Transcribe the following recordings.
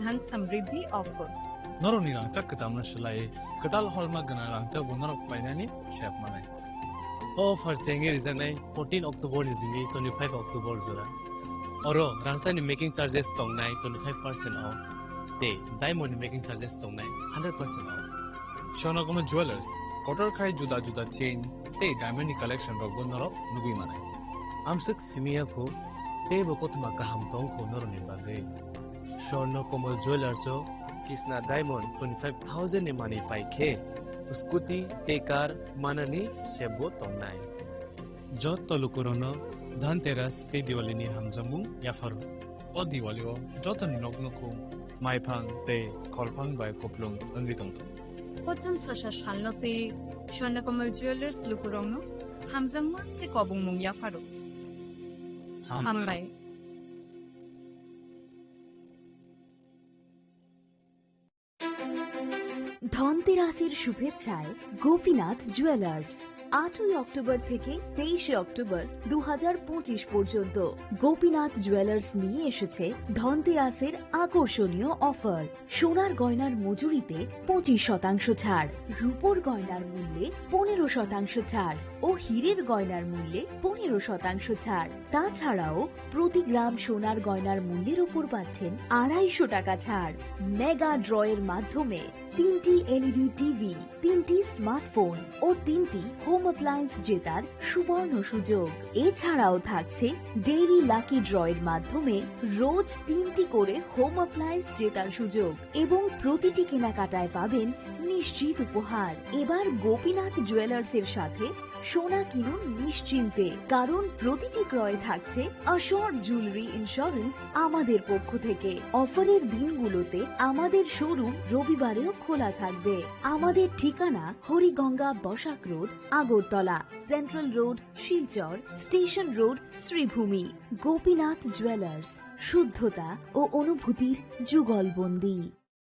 धन समृद्धि ऑफर नरनि रांचा कजामनो सोलायै गोदाल हलमा गोनां रांचा बनरक बायनानै खेबमानाय अफार चेंगे रिजानाय 14 अक्टोबर निजिनि 25 अक्टोबर जरा अरो रांचानि मेकिं चार्जेस दंनाय 25% ऑफ ते डायमंड मेकिं चार्जेस दंनाय 100% ऑफ शनगम ज्वेलर्स कटर खाय जुदा जुदा चेन ते डायमंड कलेक्शन रक बनरक नुगुइ मानाय आमसक सिमियाखौ ते बकतमा गाहाम दंखौ नरनि बागै स्वर्णकमल jewellers Kisna Diamond 25,000 ni mani paike Scooty Tekar Manani Sebo Tongnai Jot Tolukorono Dhanteras Te Diwali ni Hamjamu Yafaru O Diwali o Jotan Noknoku Maipang Te Kolpang Bai Koplung Angritong Pochon Sasha Shalnote Shanakomal Jewelers Lukurono Hamjangma Te Kobung Mung Yafaru Hambai ধনতেরাসের শুভেচ্ছায় Gopinath jewellers 8 October থেকে 23 October 2025 পর্যন্ত Gopinath jewellers নিয়ে এসেছে ধনতেরাসের আকর্ষণীয় offer সোনার গয়নার মজুরিতে 25% ছাড় রূপোর গয়নার মূল্যে 15% ছাড় ও হীরের গয়নার মূল্যে 15% ছাড় তাছাড়াও প্রতি গ্রাম সোনার গয়নার মূল্যের উপর পাচ্ছেন 250 টাকা ছাড় মেগা ড্রয়ের মাধ্যমে 3টি এলইডি টিভি 3টি স্মার্টফোন ও 3টি হোম অ্যাপ্লায়েন্স জেতার সুবর্ণ সুযোগ এছাড়াও থাকছে ডেইলি লাকি ড্রয়ের মাধ্যমে রোজ 3টি করে হোম অ্যাপ্লায়েন্স জেতার সুযোগ এবং প্রতিটি কেনাকাটায় পাবেন নিশ্চিত উপহার এবার গোপীনাথ জুয়েলার্সের সাথে সোনা কিনুন নিশ্চিন্তে কারণ প্রতিটি ক্রয়ে থাকছে অ্যাশোর্ড জুয়েলারি ইন্স্যুরেন্স আমাদের পক্ষ থেকে অফারের দিনগুলোতে আমাদের শোরুম রবিবারেও খোলা থাকবে আমাদের ঠিকানা Hariganga Basak road Agartala central road Silchar station road Sribhumi Gopinath jewellers শুদ্ধতা ও অনুভূতির যুগলবন্দী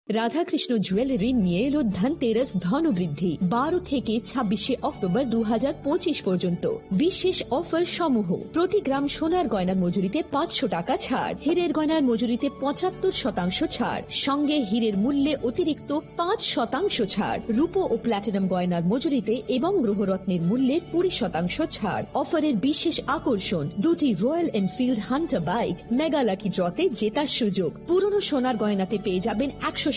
রাধাকৃষ্ণ জুয়েলারি নিয়ে এলো ধনতেরাস ধনবৃদ্ধি 12 থেকে 26 অক্টোবর 2025 পর্যন্ত বিশেষ অফার সমূহ প্রতি গ্রাম সোনার গয়নার মজুরিতে 500 টাকা ছাড় হীরের গয়নার মজুরিতে 75% ছাড় সঙ্গে হীরের মূল্যে অতিরিক্ত 5% ছাড় রূপো ও প্ল্যাটিনাম গয়নার মজুরিতে এবং গ্রহরত্নের মূল্যে 20% ছাড় অফারের বিশেষ আকর্ষণ দুটি Royal Enfield Hunter bike mega lucky ড্রতে জেতার সুযোগ পুরনো সোনার গয়নাতে পেয়ে যাবেন 100%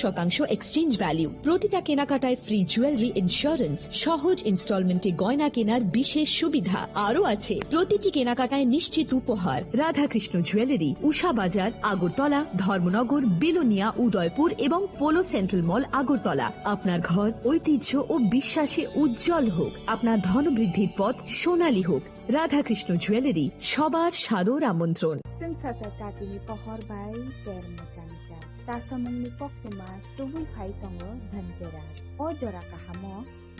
এক্সচেঞ্জ ভ্যালু প্রতিটা কেনাকাটায় ফ্রি জুয়েলারি ইন্স্যুরেন্স সহজ ইনস্টলমেন্টে গয়না কেনার বিশেষ সুবিধা আরও আছে প্রতিটি কেনাকাটায় নিশ্চিত উপহার রাধাকৃষ্ণ জুয়েলারি উষা বাজার আগরতলা ধর্মনগর বিলোনিয়া উদয়পুর এবং পোলো সেন্ট্রাল মল আগরতলা আপনার ঘর ঐতিহ্য ও বিশ্বাসে উজ্জ্বল হোক আপনার ধনবৃদ্ধির পথ সোনালী হোক রাধাকৃষ্ণ জুয়েলারি সবার সাদর আমন্ত্রণ Tasamungni pokuma tubui phai tongo dhanteras o jora kahamo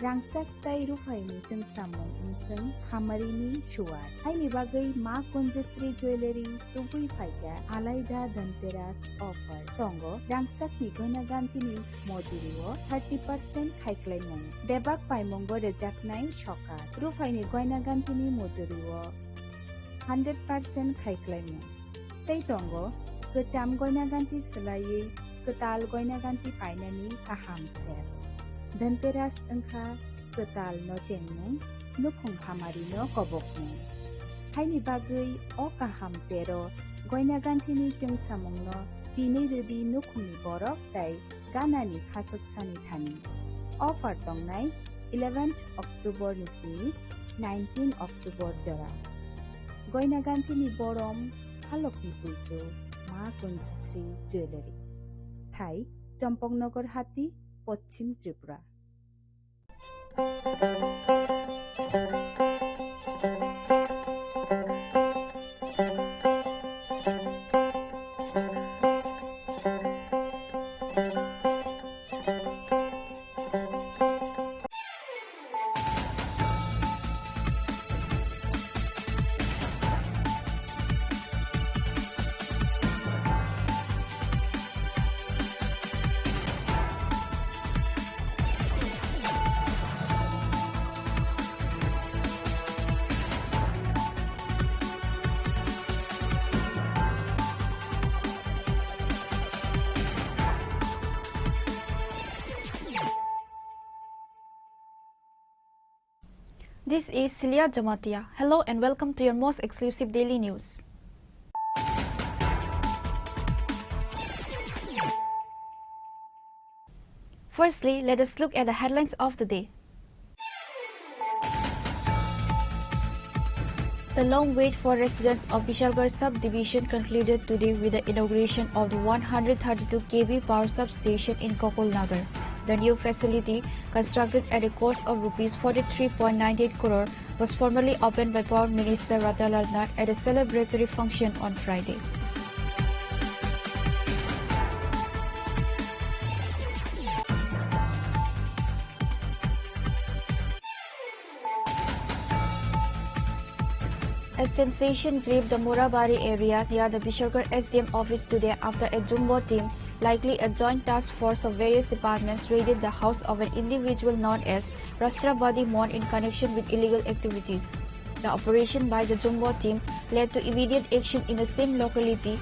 rangsak tai rufai ni jeng samung inseng hamarini shuar haini bagai ma konjasri jewelry tubui phai ga alaida dhanteras offer tongo rangsak ni goina gantini mojurio 30% khaiklai mong debak paimong bo rejaknai shoka rufai ni goina gantini mojurio 100% khaiklai mong tei tongo Kecam goina ganti selai ketal goina ganti painani kaham ser. Dhanteras engkha ketal no tengmung nukhung hamari no kobokmu. Haini bagai o kaham tero goina ganti ni jeng samung no bini rudi nukhungni borok tai ganani khatok sani thani. Offer tongnai 11th October nisini 19 October jora. Goina ganti ni borom halok ni pujo. মা কঞ্জশ্রী jewellery ঠাই চম্পকনগর হাতি পশ্চিম Tripura This is Celia Jamatia. Hello and welcome to your most exclusive daily news. Firstly, let us look at the headlines of the day. The long wait for residents of Bishalgarh subdivision concluded today with the inauguration of the 132 kV power substation in Gokulnagar. The new facility, constructed at a cost of Rs 43.98 crore, was formally opened by Power Minister Ratalal Nath at a celebratory function on Friday. A sensation gripped the Morabari area near the Bishalgarh SDM office today after a jumbo team, likely a joint task force of various departments, raided the house of an individual known as Rastrabadi Mon in connection with illegal activities. The operation by the jumbo team led to immediate action in the same locality.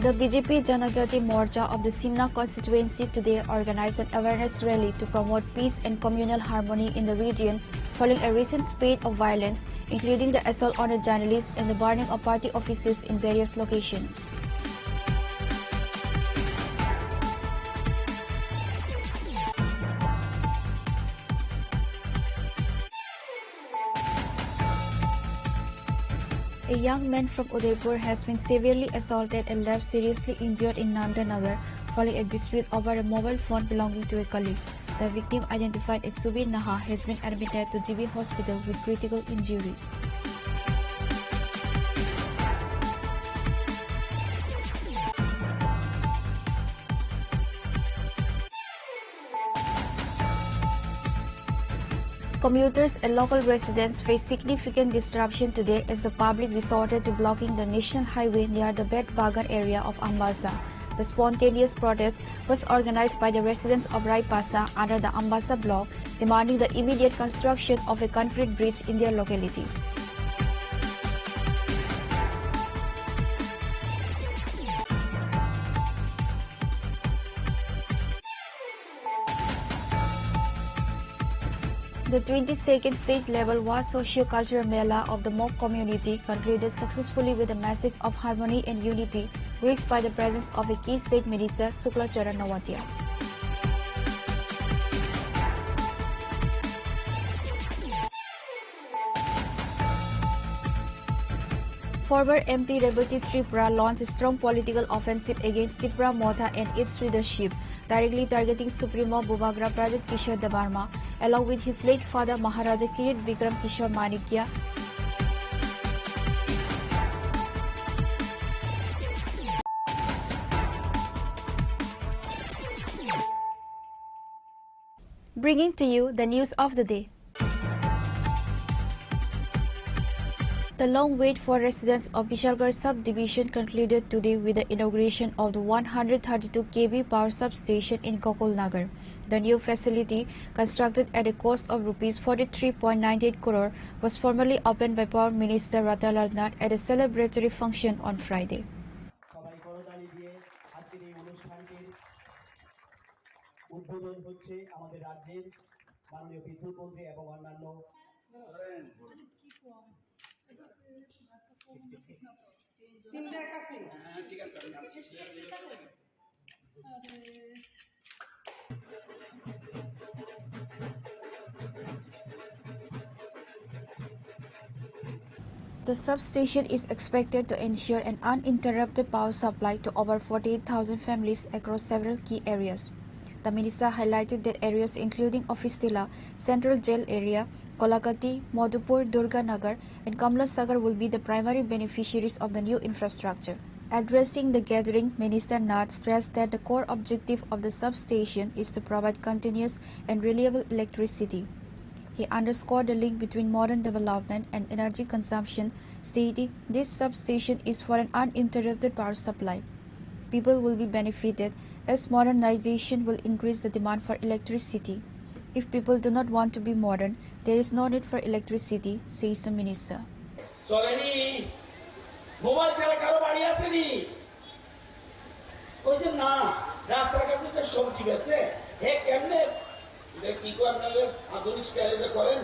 The BJP Janajati Morcha of the Simla constituency today organized an awareness rally to promote peace and communal harmony in the region following a recent spate of violence, including the assault on a journalist and the burning of party offices in various locations. A young man from Udaipur has been severely assaulted and left seriously injured in Nandanagar following a dispute over a mobile phone belonging to a colleague. The victim, identified as Subir Naha, has been admitted to GB Hospital with critical injuries. Commuters and local residents faced significant disruption today as the public resorted to blocking the national highway near the Bet Bagan area of Ambasa. The spontaneous protest was organized by the residents of Raipasa under the Ambasa block, demanding the immediate construction of a concrete bridge in their locality. The 22nd state level was socio-cultural Mela of the Mok community concluded successfully with a message of harmony and unity, graced by the presence of a key state minister, Sukla Charan Nawatia. Former MP Rebati Tripura launched a strong political offensive against Tripura Motha and its leadership, directly targeting Supremo Bubagra Pradip Kishore Debarma, along with his late father Maharaja Kirit Vikram Kishore Manikya. Bringing to you the news of the day. The long wait for residents of Bishalgarh subdivision concluded today with the inauguration of the 132 kV power substation in Gokulnagar. The new facility, constructed at a cost of Rs 43.98 crore, was formally opened by Power Minister Ratalal Nath at a celebratory function on Friday. The substation is expected to ensure an uninterrupted power supply to over 48,000 families across several key areas. The minister highlighted that areas including Officetila, Central Jail area, Kolakati, Madhupur, Durga Nagar and Kamla Sagar will be the primary beneficiaries of the new infrastructure. Addressing the gathering, Minister Nath stressed that the core objective of the substation is to provide continuous and reliable electricity. He underscored the link between modern development and energy consumption, stating this substation is for an uninterrupted power supply. People will be benefited as modernization will increase the demand for electricity. If people do not want to be modern, there is no need for electricity, says the minister. So any mobile ছাড়া কারো বাড়ি আসেনি? বলছে না, রাস্তার কাছে যে সবজি বেছে হে কেমনে কি আপনাদের আধুনিক স্টাইলে করেন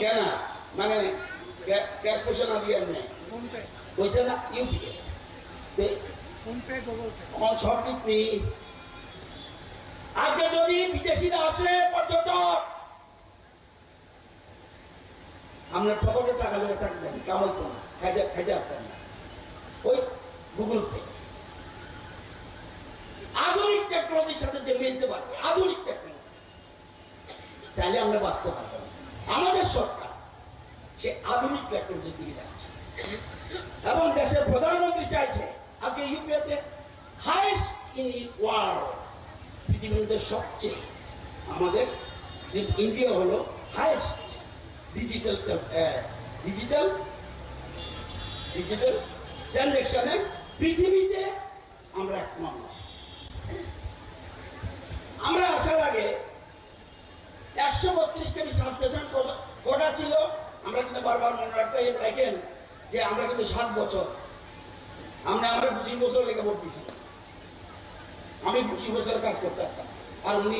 কেন, মানে ক্যাশ পয়সা না দিয়ে এমনি বলছে না ইউপিএ সব দিক নেই। আজকে যদি বিদেশিরা আসে পর্যটক, আপনার পকেটে টাকা লেগে থাকবেন, কামাল তো না, খাইতে আসতেন না, ওই গুগল পে। আধুনিক টেকনোলজির সাথে যে মিলতে পারবে, আধুনিক টেকনোলজি, তাহলে আমরা বাঁচতে পারবো না। আমাদের সরকার সে আধুনিক টেকনোলজির দিকে যাচ্ছে এবং দেশের প্রধানমন্ত্রী চাইছে আজকে ইউপিএতে হাইস্ট ইন ওয়ার্ল্ড, পৃথিবীর মধ্যে সবচেয়ে আমাদের ইন্ডিয়া হলো হাইস্ট ডিজিটাল ট্রানজাকশনে পৃথিবীতে আমরা 1 নম্বর। আমরা আসার আগে 132 কেবি সাবস্টেশন কটা ছিল? আমরা কিন্তু বারবার মনে রাখতে রাখেন যে আমরা কিন্তু 7 বছর, আমরা 25 বছর লেগে ভর্তিছি। আমি 25 বছর কাজ করতে পারতাম, আর উনি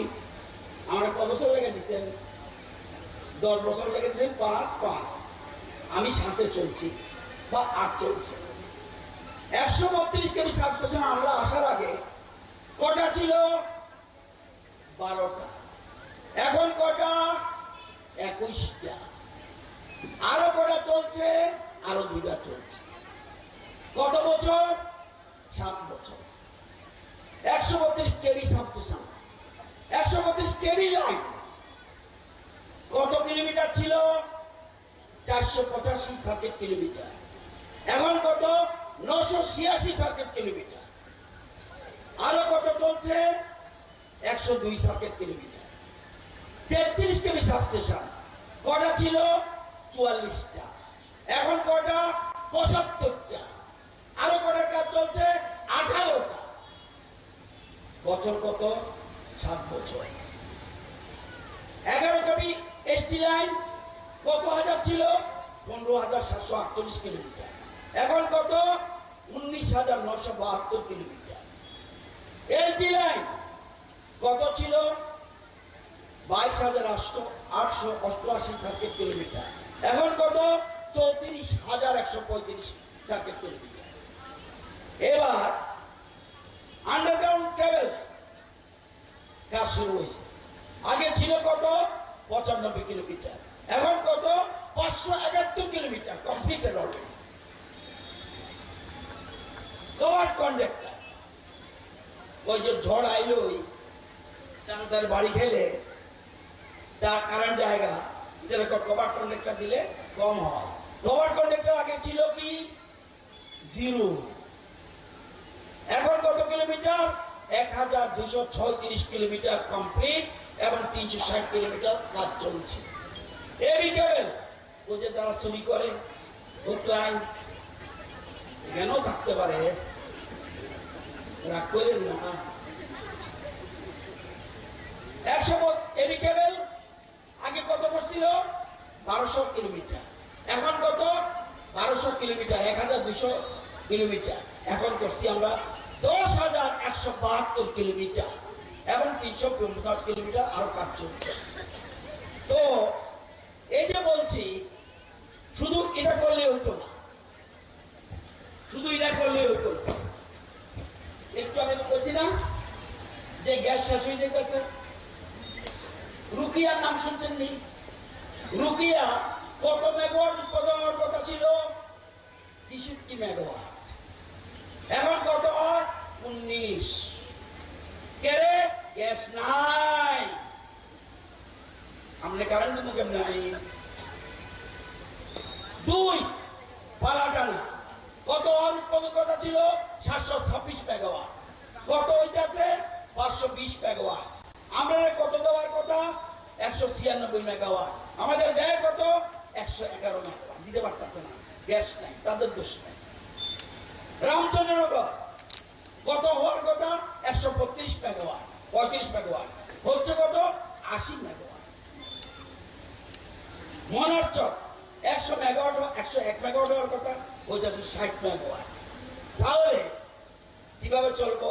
আমরা কত বছর লেগে দিচ্ছেন? 10 বছর লেগেছেন, 5 আমি 7-এ চলছি বা 8 চলছে। 132 কেবি সাবস্টেশন আমরা আসার আগে কটা ছিল? 12টা। এখন কটা? 21টা। আরো কটা চলছে? আরো 2টা চলছে। কত বছর? 7 বছর। 132 কেবি সাবস্টেশন, 132 কেবি লাইন কত কিলোমিটার ছিল? 485 সার্কিট কিলোমিটার। এখন কত? 986 সার্কিট কিলোমিটার। আরো কত চলছে? 102 সার্কিট কিলোমিটার। 33 কেবি সাবস্টেশন কটা ছিল? 44টা। এখন কটা? 75টা। আরো কটা কাজ চলছে? 18টা। বছর কত? 7 বছর। 11 কেবি এসটি লাইন কত হাজার ছিল? 15,748 কিলোমিটার। এখন কত? 19,972 কিলোমিটার। এলটি লাইন কত ছিল? 22,888 সার্কিট কিলোমিটার। এখন কত? 34,135 সার্কিট কিলোমিটার। এবার আন্ডারগ্রাউন্ড কেবল কাজ শুরু হয়েছে। আগে ছিল কত? 95 কিলোমিটার। এখন কত? 571 kilometre completed already. Cover conductor, ওই যে ঝড় আইলই তার বাড়ি খেলে তার কারেন্ট জায়গা যেরকম কভার কন্ডাক্টর দিলে কম হয়। কভার কন্ডাক্টর আগে ছিল কি? 0। এখন কত কিলোমিটার? 1,236 কিলোমিটার কমপ্লিট এবং 360 কিলোমিটার কাজ চলছে। এবি কেবল বুঝে তারা চুরি করে, হুক লাইন এখানেও থাকতে পারে, রাগ করেন না। 100 এবি কেবল আগে কত করছিল? 1200 কিলোমিটার। এখন কত? 1200 কিলোমিটার, 1,200 কিলোমিটার। এখন করছি আমরা 10,172 কিলোমিটার এবং 350 কিলোমিটার আরো কাজ চলছে। তো এই যে বলছি, শুধু এটা করলে হইতো না, শুধু এটা করলে হইতো না। একটু আগে তো বলছিলাম যে গ্যাস শেষ হয়ে যেতেছে। রুকিয়ার নাম শুনছেন নি? রুকিয়া কত মেগাওয়াট উৎপাদন হওয়ার কথা ছিল? 63 মেগাওয়াট। এখন কত হয়? 19। কেরে? গ্যাস নাই। আপনি কারেন্ট দেবো কেমন? আমি 2 পালাটা না। কত উৎপাদন কথা ছিল? 726 মেগাওয়াট। কত হইতেছে? 520 মেগাওয়াট। আমরা কত দেওয়ার কথা? 196 মেগাওয়াট। আমাদের দেয় কত? 111 মেগাওয়াট। দিতে পারতেছে না, গ্যাস নাই, তাদের দোষ নাই। রামচন্দ্রনগর কত হওয়ার কথা? 135 মেগাওয়াট, 35 মেগাওয়াট। হচ্ছে কত? 80 মেগাওয়াট। মনারচক 100 মেগাওয়াট 101 মেগাওয়াট হওয়ার কথা হইতেছে 60 মেগাওয়াট। তাহলে কিভাবে চলবো?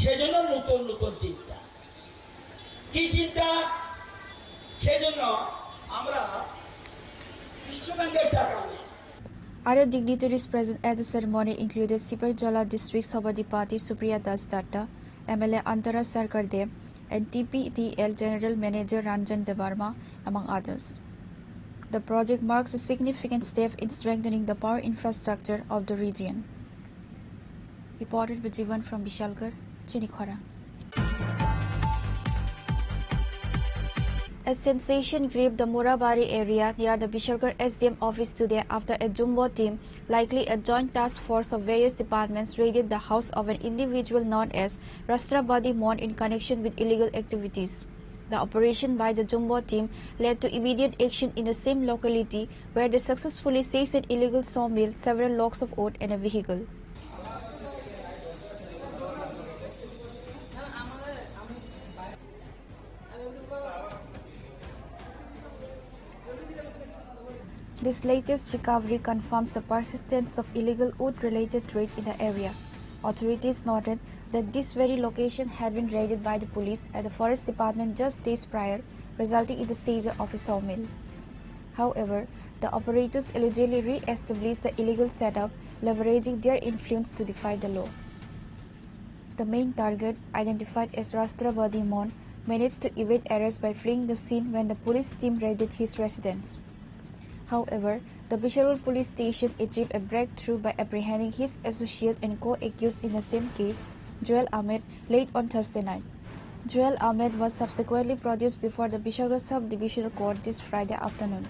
সেজন্য নতুন নতুন চিন্তা। কি চিন্তা? সেজন্য আমরা বিশ্ব ব্যাংকের টাকা নিই। Other dignitaries present at the ceremony included Siparjala District Sabadi Party Supriya Das Datta, MLA Antara Sarkardev, and TPTL General Manager Ranjan Devarma, among others. The project marks a significant step in strengthening the power infrastructure of the region. Reported by Jivan from Vishalgarh, Chinikhara. A sensation gripped the Murabari area near the Vishalgarh SDM office today after a jumbo team, likely a joint task force of various departments, raided the house of an individual known as Rastrabadi Mon in connection with illegal activities. The operation by the jumbo team led to immediate action in the same locality where they successfully seized an illegal sawmill, several logs of wood and a vehicle. This latest recovery confirms the persistence of illegal wood-related trade in the area. Authorities noted that this very location had been raided by the police and the forest department just days prior, resulting in the seizure of a sawmill. However, the operators allegedly re-established the illegal setup, leveraging their influence to defy the law. The main target, identified as Rastrabadi Mon, managed to evade arrest by fleeing the scene when the police team raided his residence. However, the Vishalgarh police station achieved a breakthrough by apprehending his associate and co-accused in the same case, Joel Ahmed, late on Thursday night. Joel Ahmed was subsequently produced before the Vishalgarh Sub-Divisional Court this Friday afternoon.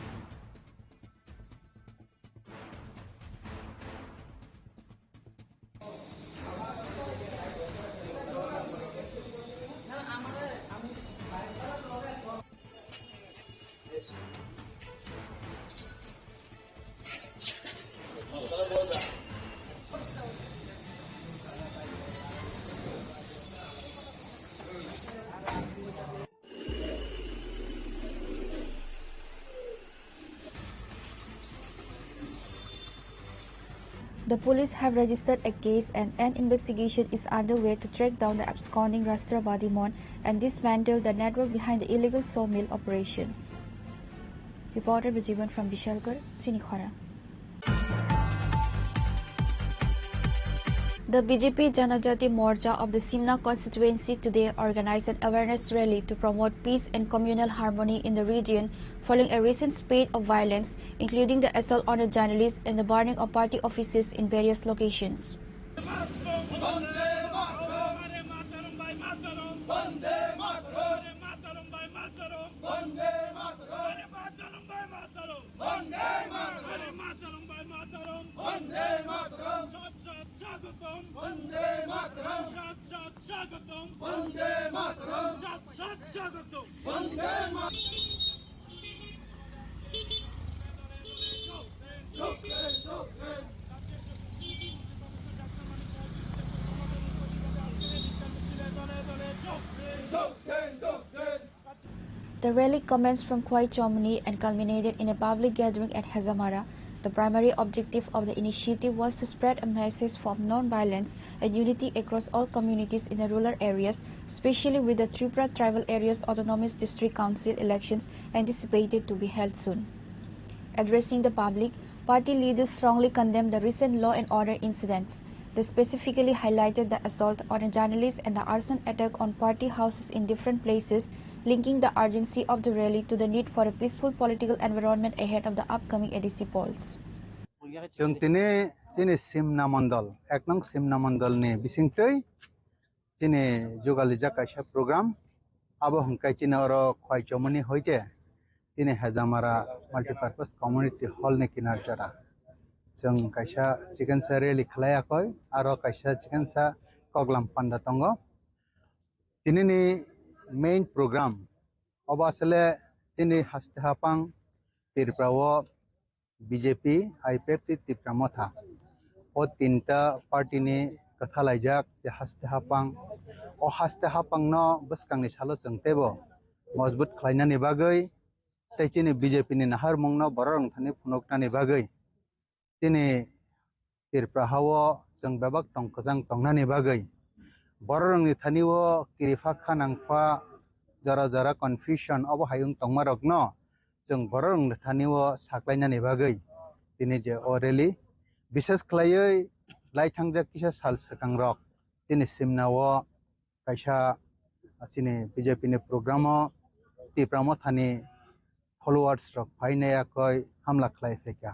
The police have registered a case and an investigation is underway to track down the absconding Rastrabadi Mon and dismantle the network behind the illegal sawmill operations. Reported by Jivan from Vishalgarh, Chinikhara. The BJP Janajati Morcha of the Simla constituency today organized an awareness rally to promote peace and communal harmony in the region following a recent spate of violence, including the assault on a journalist and the burning of party offices in various locations. The rally commenced from Khwai Chomni and culminated in a public gathering at Hazamara. The primary objective of the initiative was to spread a message of non-violence and unity across all communities in the rural areas, especially with the Tripura Tribal Areas Autonomous District Council elections anticipated to be held soon. Addressing the public, party leaders strongly condemned the recent law and order incidents. They specifically highlighted the assault on a journalist and the arson attack on party houses in different places, linking the urgency of the rally to the need for a peaceful political environment ahead of the upcoming ADC polls. जों दिनै सिमना मण्डल एक नं सिमना मण्डलनि बिसिंथै दिनै जुगालिजा कायसा programme आबो हंकाय चिना अर खयचमनि होइते दिनै हाजामारा माल्टीपार्पस community hall नि किनार जरा जों कायसा चिकेनसा रेली खलायाखै आरो कायसा चिकेनसा कगलाम पान्डा तंगो दिनैनि मेन program अब असले दिनै हास्ते हापां तिरप्राओ BJP IPF तिरप्रा मथा ओ तीनटा पार्टी नि कथा लाइजाक जे हास्ते हापां न बसकांनि सालो जोंतेबो मजबूत खालायनानि बागै tei chini BJP ni nahar mungno bororong thani phunuknani bagui chini tirpra hawo jeng bebak tongkojang tongnani bagui bororong ni thanio kirifa khanangfa jara jara confusion obo hayung tongmarokno jeng bororong ni thanio saklainani bagui tini je o rally বিশেষ khlaioi laithangjak kisa sal sakangrok tini simnao kaisa chini BJP ni programo tipramo thani followers rok phainaya koi hamla khlai feka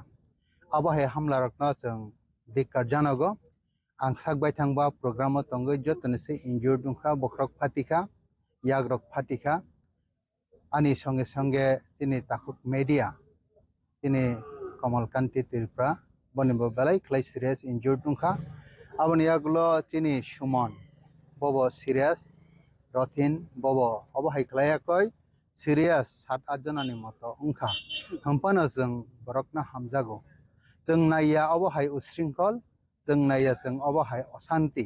abo he hamla rokno jeng dikar janago ang sakbai thangba programo tongoi jotoni se injured dungkha bokrok phatika yagrok phatika ani songe songe tini takuk media tini Kamalkanti Tirpra bonibo belai khlai serious injured dungkha aboni yagulo tini Sumon bobo serious Rothin bobo obo hai khlaya koi serious 7-8 jonani moto ungkha hampano jeng borokna hamjago jeng naiya obo hai usringkol jeng naiya jeng obo hai osanti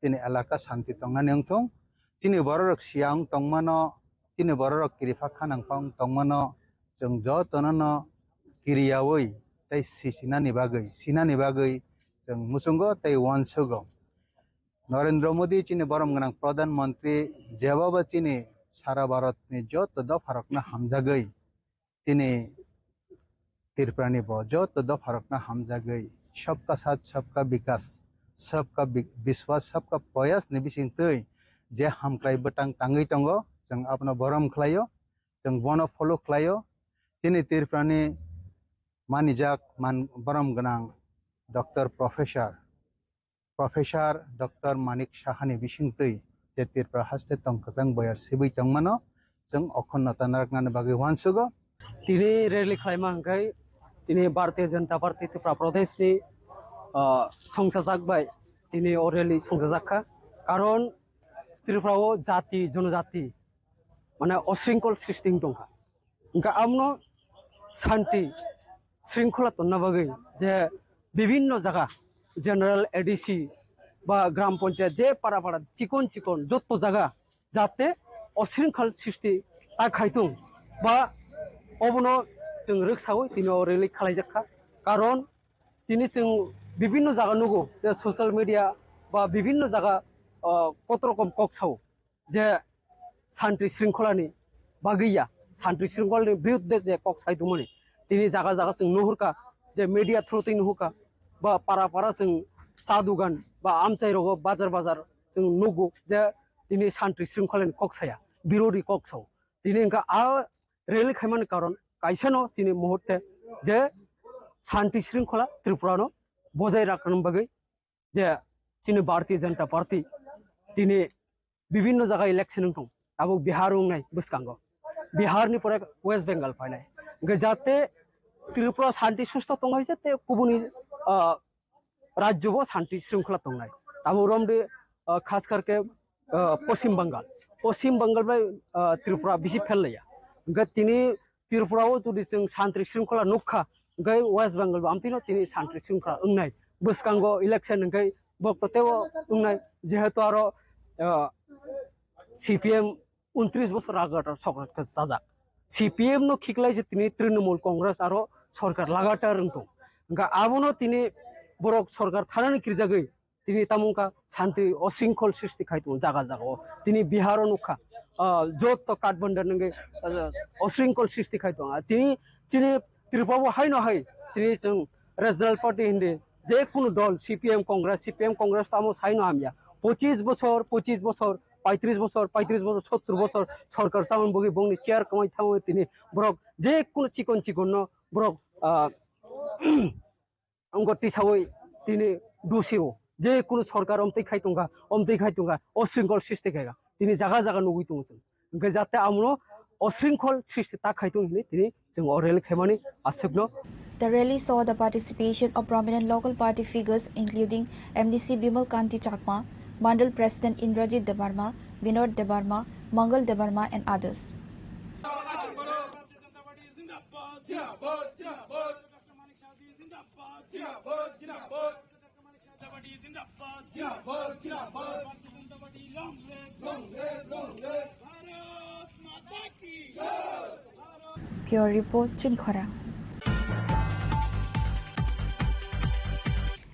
tini elaka santi tongnani ungthong tini bororok siang tongmano tini bororok kirifa khanangpang tongmano jeng jotonono kiriyawi tei sinani bagui jeng musungo tei wansugo Narendra Modi chini borom ganang Pradhan Mantri jebaba chini sara Bharat ni joto dofarokna hamjagui tini tirprani bo joto dofarokna hamjagui sabka sath sabka bikas sabka biswas sabka proyas ni bisingtui je hamklai betang tangui tongo jeng apno borom khlaio jeng bono follow khlaio tini tirprani manijak borom ganang Dr. Professor Dr. Manik Sahani bisingtui je tirpra haste tongkajang boyar sibui tongmano jeng okhonnota naraknani bagi wansugo tini rally khlaima hingkai tini Bharatiya Janata Party Tripura Pradesh ni songsajakbai tini o rally songsajakha karon Tripura o jati jonojati mane osringkol srishti tongkha hingka amno shanti শৃঙ্খলা তন্না bagui je bibhinno jaga general ADC বা গ্রাম পঞ্চায়েত যে পাড়া পাড়া চিকন চিকন যত জায়গা যাতে অশৃঙ্খল সৃষ্টি তা খাইতুং বা অবনো जों রোকসাও তিনি রেলি খালাইজাখা কারণ তিনি जों বিভিন্ন জায়গা নুগো যে সোশ্যাল মিডিয়া বা বিভিন্ন জায়গা কত রকম ককসাও যে শান্তি শৃঙ্খলানি বাগিয়া শান্তি শৃঙ্খলানি বিরুদ্ধে যে ককসাইতুমনি তিনি জায়গা জায়গা जों नुहुरका যে মিডিয়া থ্রুতেই नुहुरका বা পাড়া পাড়া जों चा दुगान বা আমচাই রগ বাজার বাজার जों नुगो যে তিনি শান্তি শৃঙ্খলানি ককসায়া বিরোধী ককসাও তিনি ইনকা আ রেলি খাইমান কারণ কাইসানো তিনি মুহূর্তে যে শান্তি শৃঙ্খলা ত্রিপুরানো বজায় রাখার বাগৈ যে তিনি ভারতীয় জনতা পার্টি তিনি বিভিন্ন জায়গায় ইলেকশন দं আবো বিহার উংনাই বুসকাঙ্গ বিহারনি পরে ওয়েস্ট বেঙ্গল ফাইনাই যাতে ত্রিপুরা শান্তি সুস্থ দं হইছে তে কুবুনি राज्यों शांति श्रृंखला तंगनाय अब रमदे खास करके पश्चिम बंगाल में त्रिपुरा बिसि फेललाया गे तिनी त्रिपुराओ जुदि जों शांति श्रृंखला नुखा गे वेस्ट बेंगल आमतिनो तिनी शांति श्रृंखला उंनाय बसकांगो इलेक्शन गे बक्ततेव उंनाय जेहेतु आरो CPM 29 বছর আগে সরকার সাজা CPM नो खिकलाय जे तिनी तृणमूल कांग्रेस आरो सरकार लागातार रंतो गा आबनो तिनी borok সরকার থানানি কিরজাগৈ তিনি তামুকা শান্তি অশৃঙ্খল সৃষ্টি খাইতো জায়গা জায়গা তিনি বিহার নুখা যত কাঠবন্ডার নঙ্গে অশৃঙ্খল সৃষ্টি খাইতো তিনি তিনি ত্রিপুরা হাই না হাই তিনি जों রিজনাল পার্টি হিন্দে যে কোনো দল CPM কংগ্রেস তামো সাইনো হামিয়া 25 বছর 35 বছর 70 বছর সরকার সামন বগি বংনি চেয়ার কমাই থামো তিনি বরক যে কোনো চিকন বরক अंगति सावै तिनी दुसिओ जे कुनु सरकार अमतै खाइतुंगा अशृंखल सृष्टि खायगा तिनी जागा जागा नुगैतुंगसं ओंखाय जाते आमनो अशृंखल सृष्टि ता खाइतुं हिनि तिनी जों aryl खेमानि आसबनो The rally saw the participation of prominent local party figures including MDC Bimal Kanti Chakma, Mandal President Indrajit Debarma, Vinod Debarma, Mangal Debarma and others. Long live, Bharat Mata ki jai! Pure Report, Chunkhora.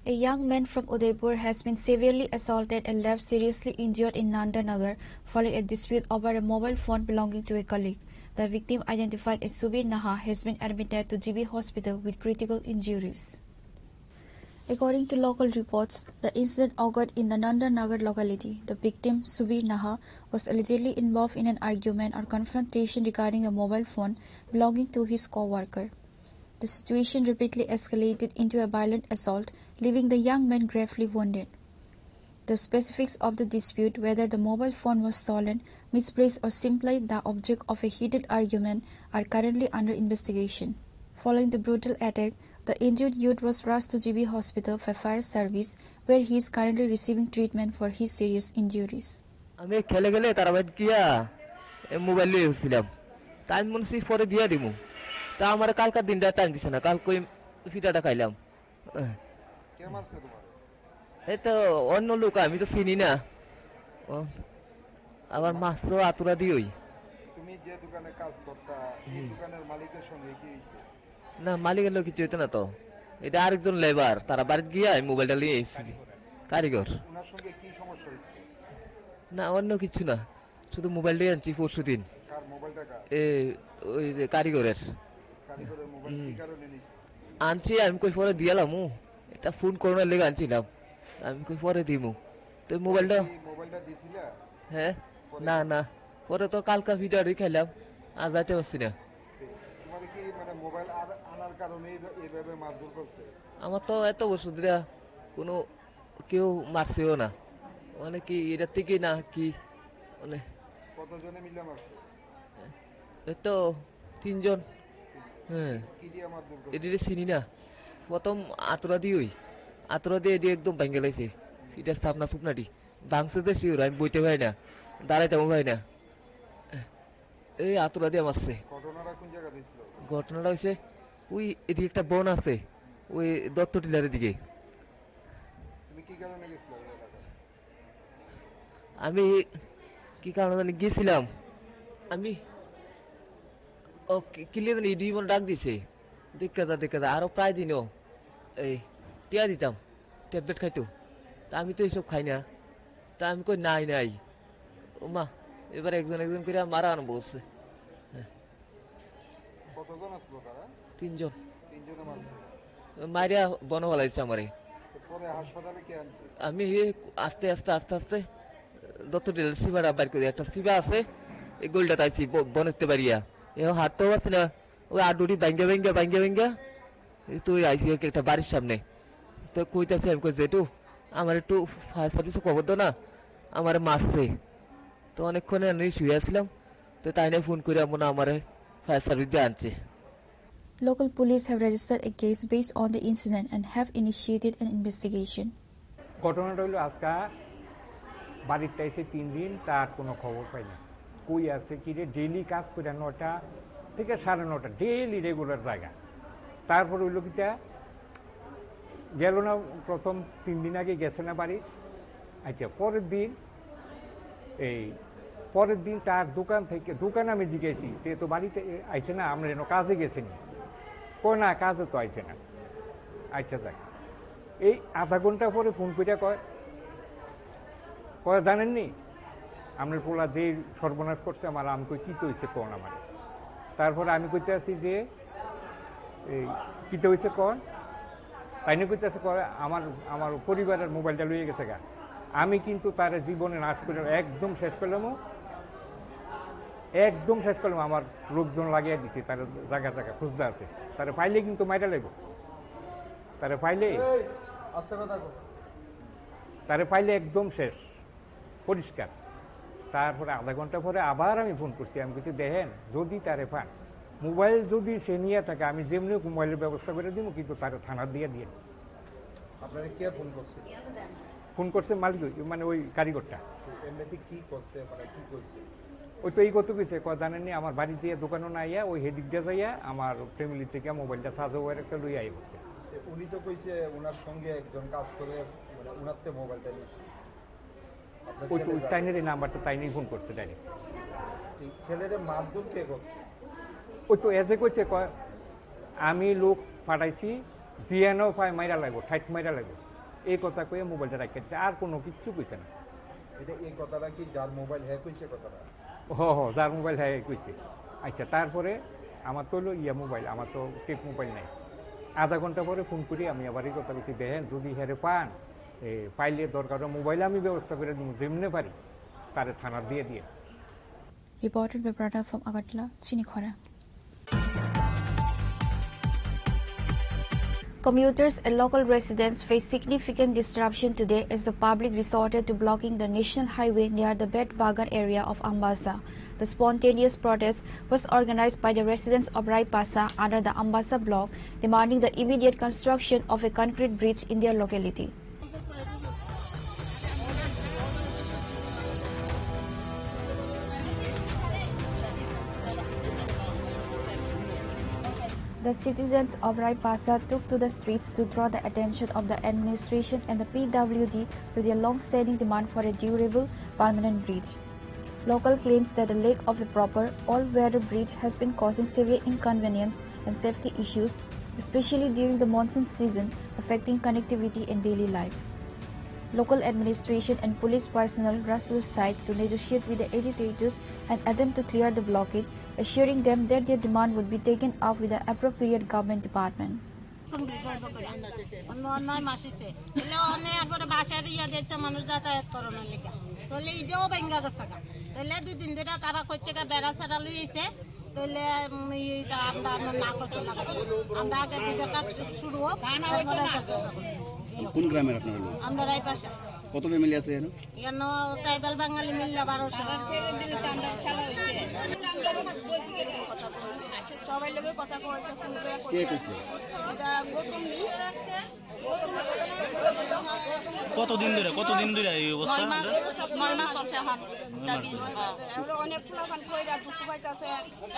A young man from Udaipur has been severely assaulted and left seriously injured in Nandanagar following a dispute over a mobile phone belonging to a colleague. The victim, identified as Subir Naha, has been admitted to GB Hospital with critical injuries. According to local reports, the incident occurred in the Nandanagar locality. The victim, Subir Naha, was allegedly involved in an argument or confrontation regarding a mobile phone belonging to his co-worker. The situation rapidly escalated into a violent assault, leaving the young man gravely wounded. The specifics of the dispute, whether the mobile phone was stolen, misplaced, or simply the object of a heated argument, are currently under investigation. Following the brutal attack, the injured youth was rushed to GB Hospital for fire service, where he is currently receiving treatment for his serious injuries. আমি খেলে গেলে তার বাদ গিয়া mobile নিয়ে এসেছিলাম তা আমি মনে হচ্ছে পরে দিয়ে দিব তা আমার কালকার দিনটা টাইম দিছে না কালকে ফিটাটা খাইলাম এই তো অন্য লোক আমি তো চিনি না আমার মাত্র আতুরা দিই তুমি যে দোকানে কাজ করতা এই দোকানের মালিকের সঙ্গে কি হইছে না মালিকের লোক কিছু হইতো না তো এটা আরেকজন লেবার তারা বাড়িতে গিয়া মোবাইলটা নিয়ে এসেছি কারিগর ওনার সঙ্গে কি সমস্যা হইছে না অন্য কিছু না শুধু মোবাইলটাই আনছি পরশুদিন কার মোবাইলটা কার ওই যে কারিগরের মোবাইল কি কারণে নিছে আনছি আমি কই পরে দিয়ালাম এটা ফোন করার লেগে আনছিলাম আমি কই পরে দিমু তো মোবাইলটা দিছিলা হ্যাঁ না না পরে তো কালকা ভিডিওই খাইলাম আর যাইতে পারছি না তোমাদের কি মানে মোবাইল আনার কারণে এইভাবে মারধর করছে আমার তো এত বছর ধরে কোনো কেউ মারছেও না মানে কি এটা থেকে না কি মানে কতজনে মিলে মারছে এই তো 3 জন হ্যাঁ কি দিয়ে মারধর করছে এদিকে চিনি না প্রথম আতরা দিয়ে এদিকে একদম ভেঙে লাইছে এটা সাপনা সুপনাটি ভাঙছে তো শিওর আমি বইতে পারি না দাঁড়াইতেও পারি না এই আতরা দিয়ে মারছে ঘটনাটা কোন জায়গা হইছিল ঘটনাটা হইছে ওই এদিকে একটা বন আছে ওই দত্ত টিলারের দিকে তুমি কি কারণে গেছিলা ওই এলাকায় আমি কি কারণে গেছিলাম আমি ও ক্লিয়ার ইডি মন ডাক দিছে দেখা আরো প্রায় দিনও এই টিয়া দিতাম ট্যাবলেট খাইতো তা আমি তো এইসব খাই না তা আমি কই নাই ও মা এবার একজন করে মারা আনো বলছে কতজন আসলো তারা 3 জন মারছে মারিয়া বনওয়ালাইছে আমারে পরে হাসপাতালে কে আনছে আমি আস্তে দত্ত টিলার সিবাটা বাইর করে একটা সিবা আছে এই গোলটা তাইছি বনতে পারিয়া এ হাঁটতেও পারছি না ওই আডুটি ভাঙ্গা তুই আইসি একটা বাড়ির সামনে তো কইতাছি আমি কই যেটু আমার একটু ফায়ার সার্ভিসে খবর দাও না আমার মারছে তো অনেকক্ষণে আমি শুয়ে আসলাম তো তাই না ফোন করে মনে আমার ফায়ার সার্ভিস দিয়ে আনছে Local police have registered a case based on the incident and have initiated an investigation. ঘটনাটা হলো আজকে বাড়িতে এসে 3 দিন তার কোনো খবর পাই না কই আছে কি রে ডেইলি কাজ করে 9টা থেকে 9:30 ডেইলি রেগুলার জায়গা তারপর হইল কিটা গেল না প্রথম 3 দিন আগে গেছে না বাড়ি আচ্ছা পরের দিন তার দোকান আমি জিজ্ঞেসি তো বাড়িতে আইছে না আমরা যেন কাজে গেছিনি কয় না কাজে তো আইছে না আচ্ছা যাক এই আধা ঘন্টা পরে ফোন করে কয় জানেননি আপনার পোলা যে সর্বনাশ করছে আমার আমি কই কি তো হয়েছে কোন আমার তারপরে আমি কইতে আছি যে এই কি তো হয়েছে কোন তাই না কইতে আছে আমার পরিবারের মোবাইলটা লইয়ে গেছে গা আমি কিন্তু তার জীবনে নাশ করে একদম শেষ করলাম আমার লোকজন লাগিয়ে দিছি তার জায়গা খুঁজতে আছে তার পাইলে কিন্তু মাইরা লাগবে তারে পাইলে একদম শেষ পরিষ্কার তারপরে আধা ঘন্টা পরে আবার আমি ফোন করছি আমি কিছু দেখেন যদি তারে পান মোবাইল যদি সে নিয়ে থাকে আমি যেমনি মোবাইলের ব্যবস্থা করে দিব কিন্তু তারে থানা দিয়ে আপনারা কে ফোন করছে মালিক মানে ওই কারিগরটা এমনিতে কি করছে মানে কি কইছে ওই তো এই কত কইছে জানেননি আমার বাড়ি দিয়ে দোকানও না আইয়া ওই হেডিক দিয়ে যাইয়া আমার ফ্যামিলি থেকে মোবাইলটা সাজো হয়ে রাখছে লই আই বলছে উনি তো কইছে ওনার সঙ্গে একজন কাজ করে মানে ওনারতে মোবাইলটা নিছে ওই তো তাইনের এই নাম্বারটা তাইনেই ফোন করছে ডাইরেক্ট ছেলেদের মারধর কে করছে ওই তো এসে কইছে আমি লোক পাঠাইছি জিয়ানো পায় মাইরা লাগবো ঠাইট মাইরা লাগবো এই কথা কয়ে মোবাইলটা রাখতে আর কোনো কিছু কইছে না এটা এই কথাটা কি যার মোবাইল হ্যাক হইছে কথাটা যার মোবাইল হ্যাক হইছে আচ্ছা তারপরে আমার তো হলো মোবাইল আমার তো টেপ মোবাইল নাই আধা ঘন্টা পরে ফোন করি আমি আবার এই কথা বলছি দেখেন যদি হেরে পান পাইলে দরকার মোবাইলে আমি ব্যবস্থা করে দিব যেমনি পারি তারে থানা দিয়ে দিয়ে Reported by Prada from Agartala, Chinikhara. Commuters and local residents face significant disruption today as the public resorted to blocking the national highway near the Bet Bagan area of Ambassa. The spontaneous protest was organized by the residents of Raipasa under the Ambassa block, demanding the immediate construction of a concrete bridge in their locality. The citizens of Raipasa took to the streets to draw the attention of the administration and the PWD to their long-standing demand for a durable, permanent bridge. Local claims that the lack of a proper, all-weather bridge has been causing severe inconvenience and safety issues, especially during the monsoon season, affecting connectivity and daily life. Local administration and police personnel rushed to the site to negotiate with the agitators and attempt to clear the blockade, assuring them that their demand would be taken up with the appropriate government department. কোন গ্রামের আপনার লোক? আমরা রায়পাশা। কত family আছে এখানে? এখানে tribal বাঙালি মিললে 1200। সবাই লোকে কথা কইছে শুনবে কে কইছে? এটা গৌতম নিয়ে রাখছে। কতদিন ধরে এই অবস্থা? 9 মাস চলছে এখন। দাবি অনেক ফুলাফান কইরা দুঃখ পাইতাছে।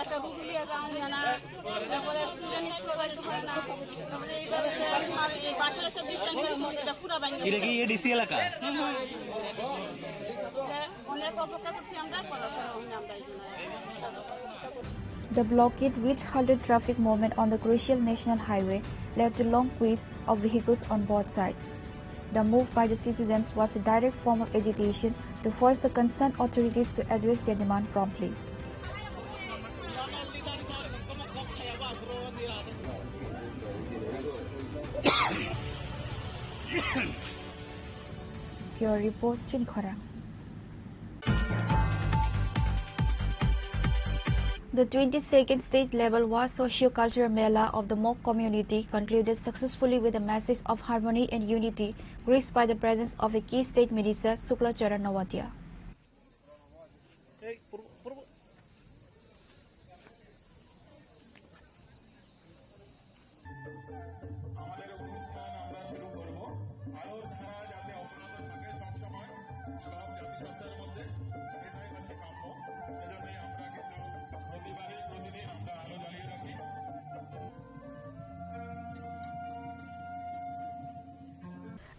একটা রুগী লিয়ে যাও না। তারপরে স্টুডেন্ট স্কুলে যাইতে পারে না। তারপরে এইভাবে এই বাসার একটা ডিস্টেন্সের মধ্যে পুরো ভাঙা। এটা কি এডিসি এলাকা? অনেক অপেক্ষা করছি আমরা পড়াশোনা হই না আমরা। The blockade, which halted traffic movement on the crucial national highway, led to long queues of vehicles on both sides. The move by the citizens was a direct form of agitation to force the concerned authorities to address their demand promptly. Your report, Chinikhara. The 22nd state-level War Socio-Cultural Mela of the Mok community concluded successfully with a message of harmony and unity, graced by the presence of a key state minister, Suklachara Nawatia.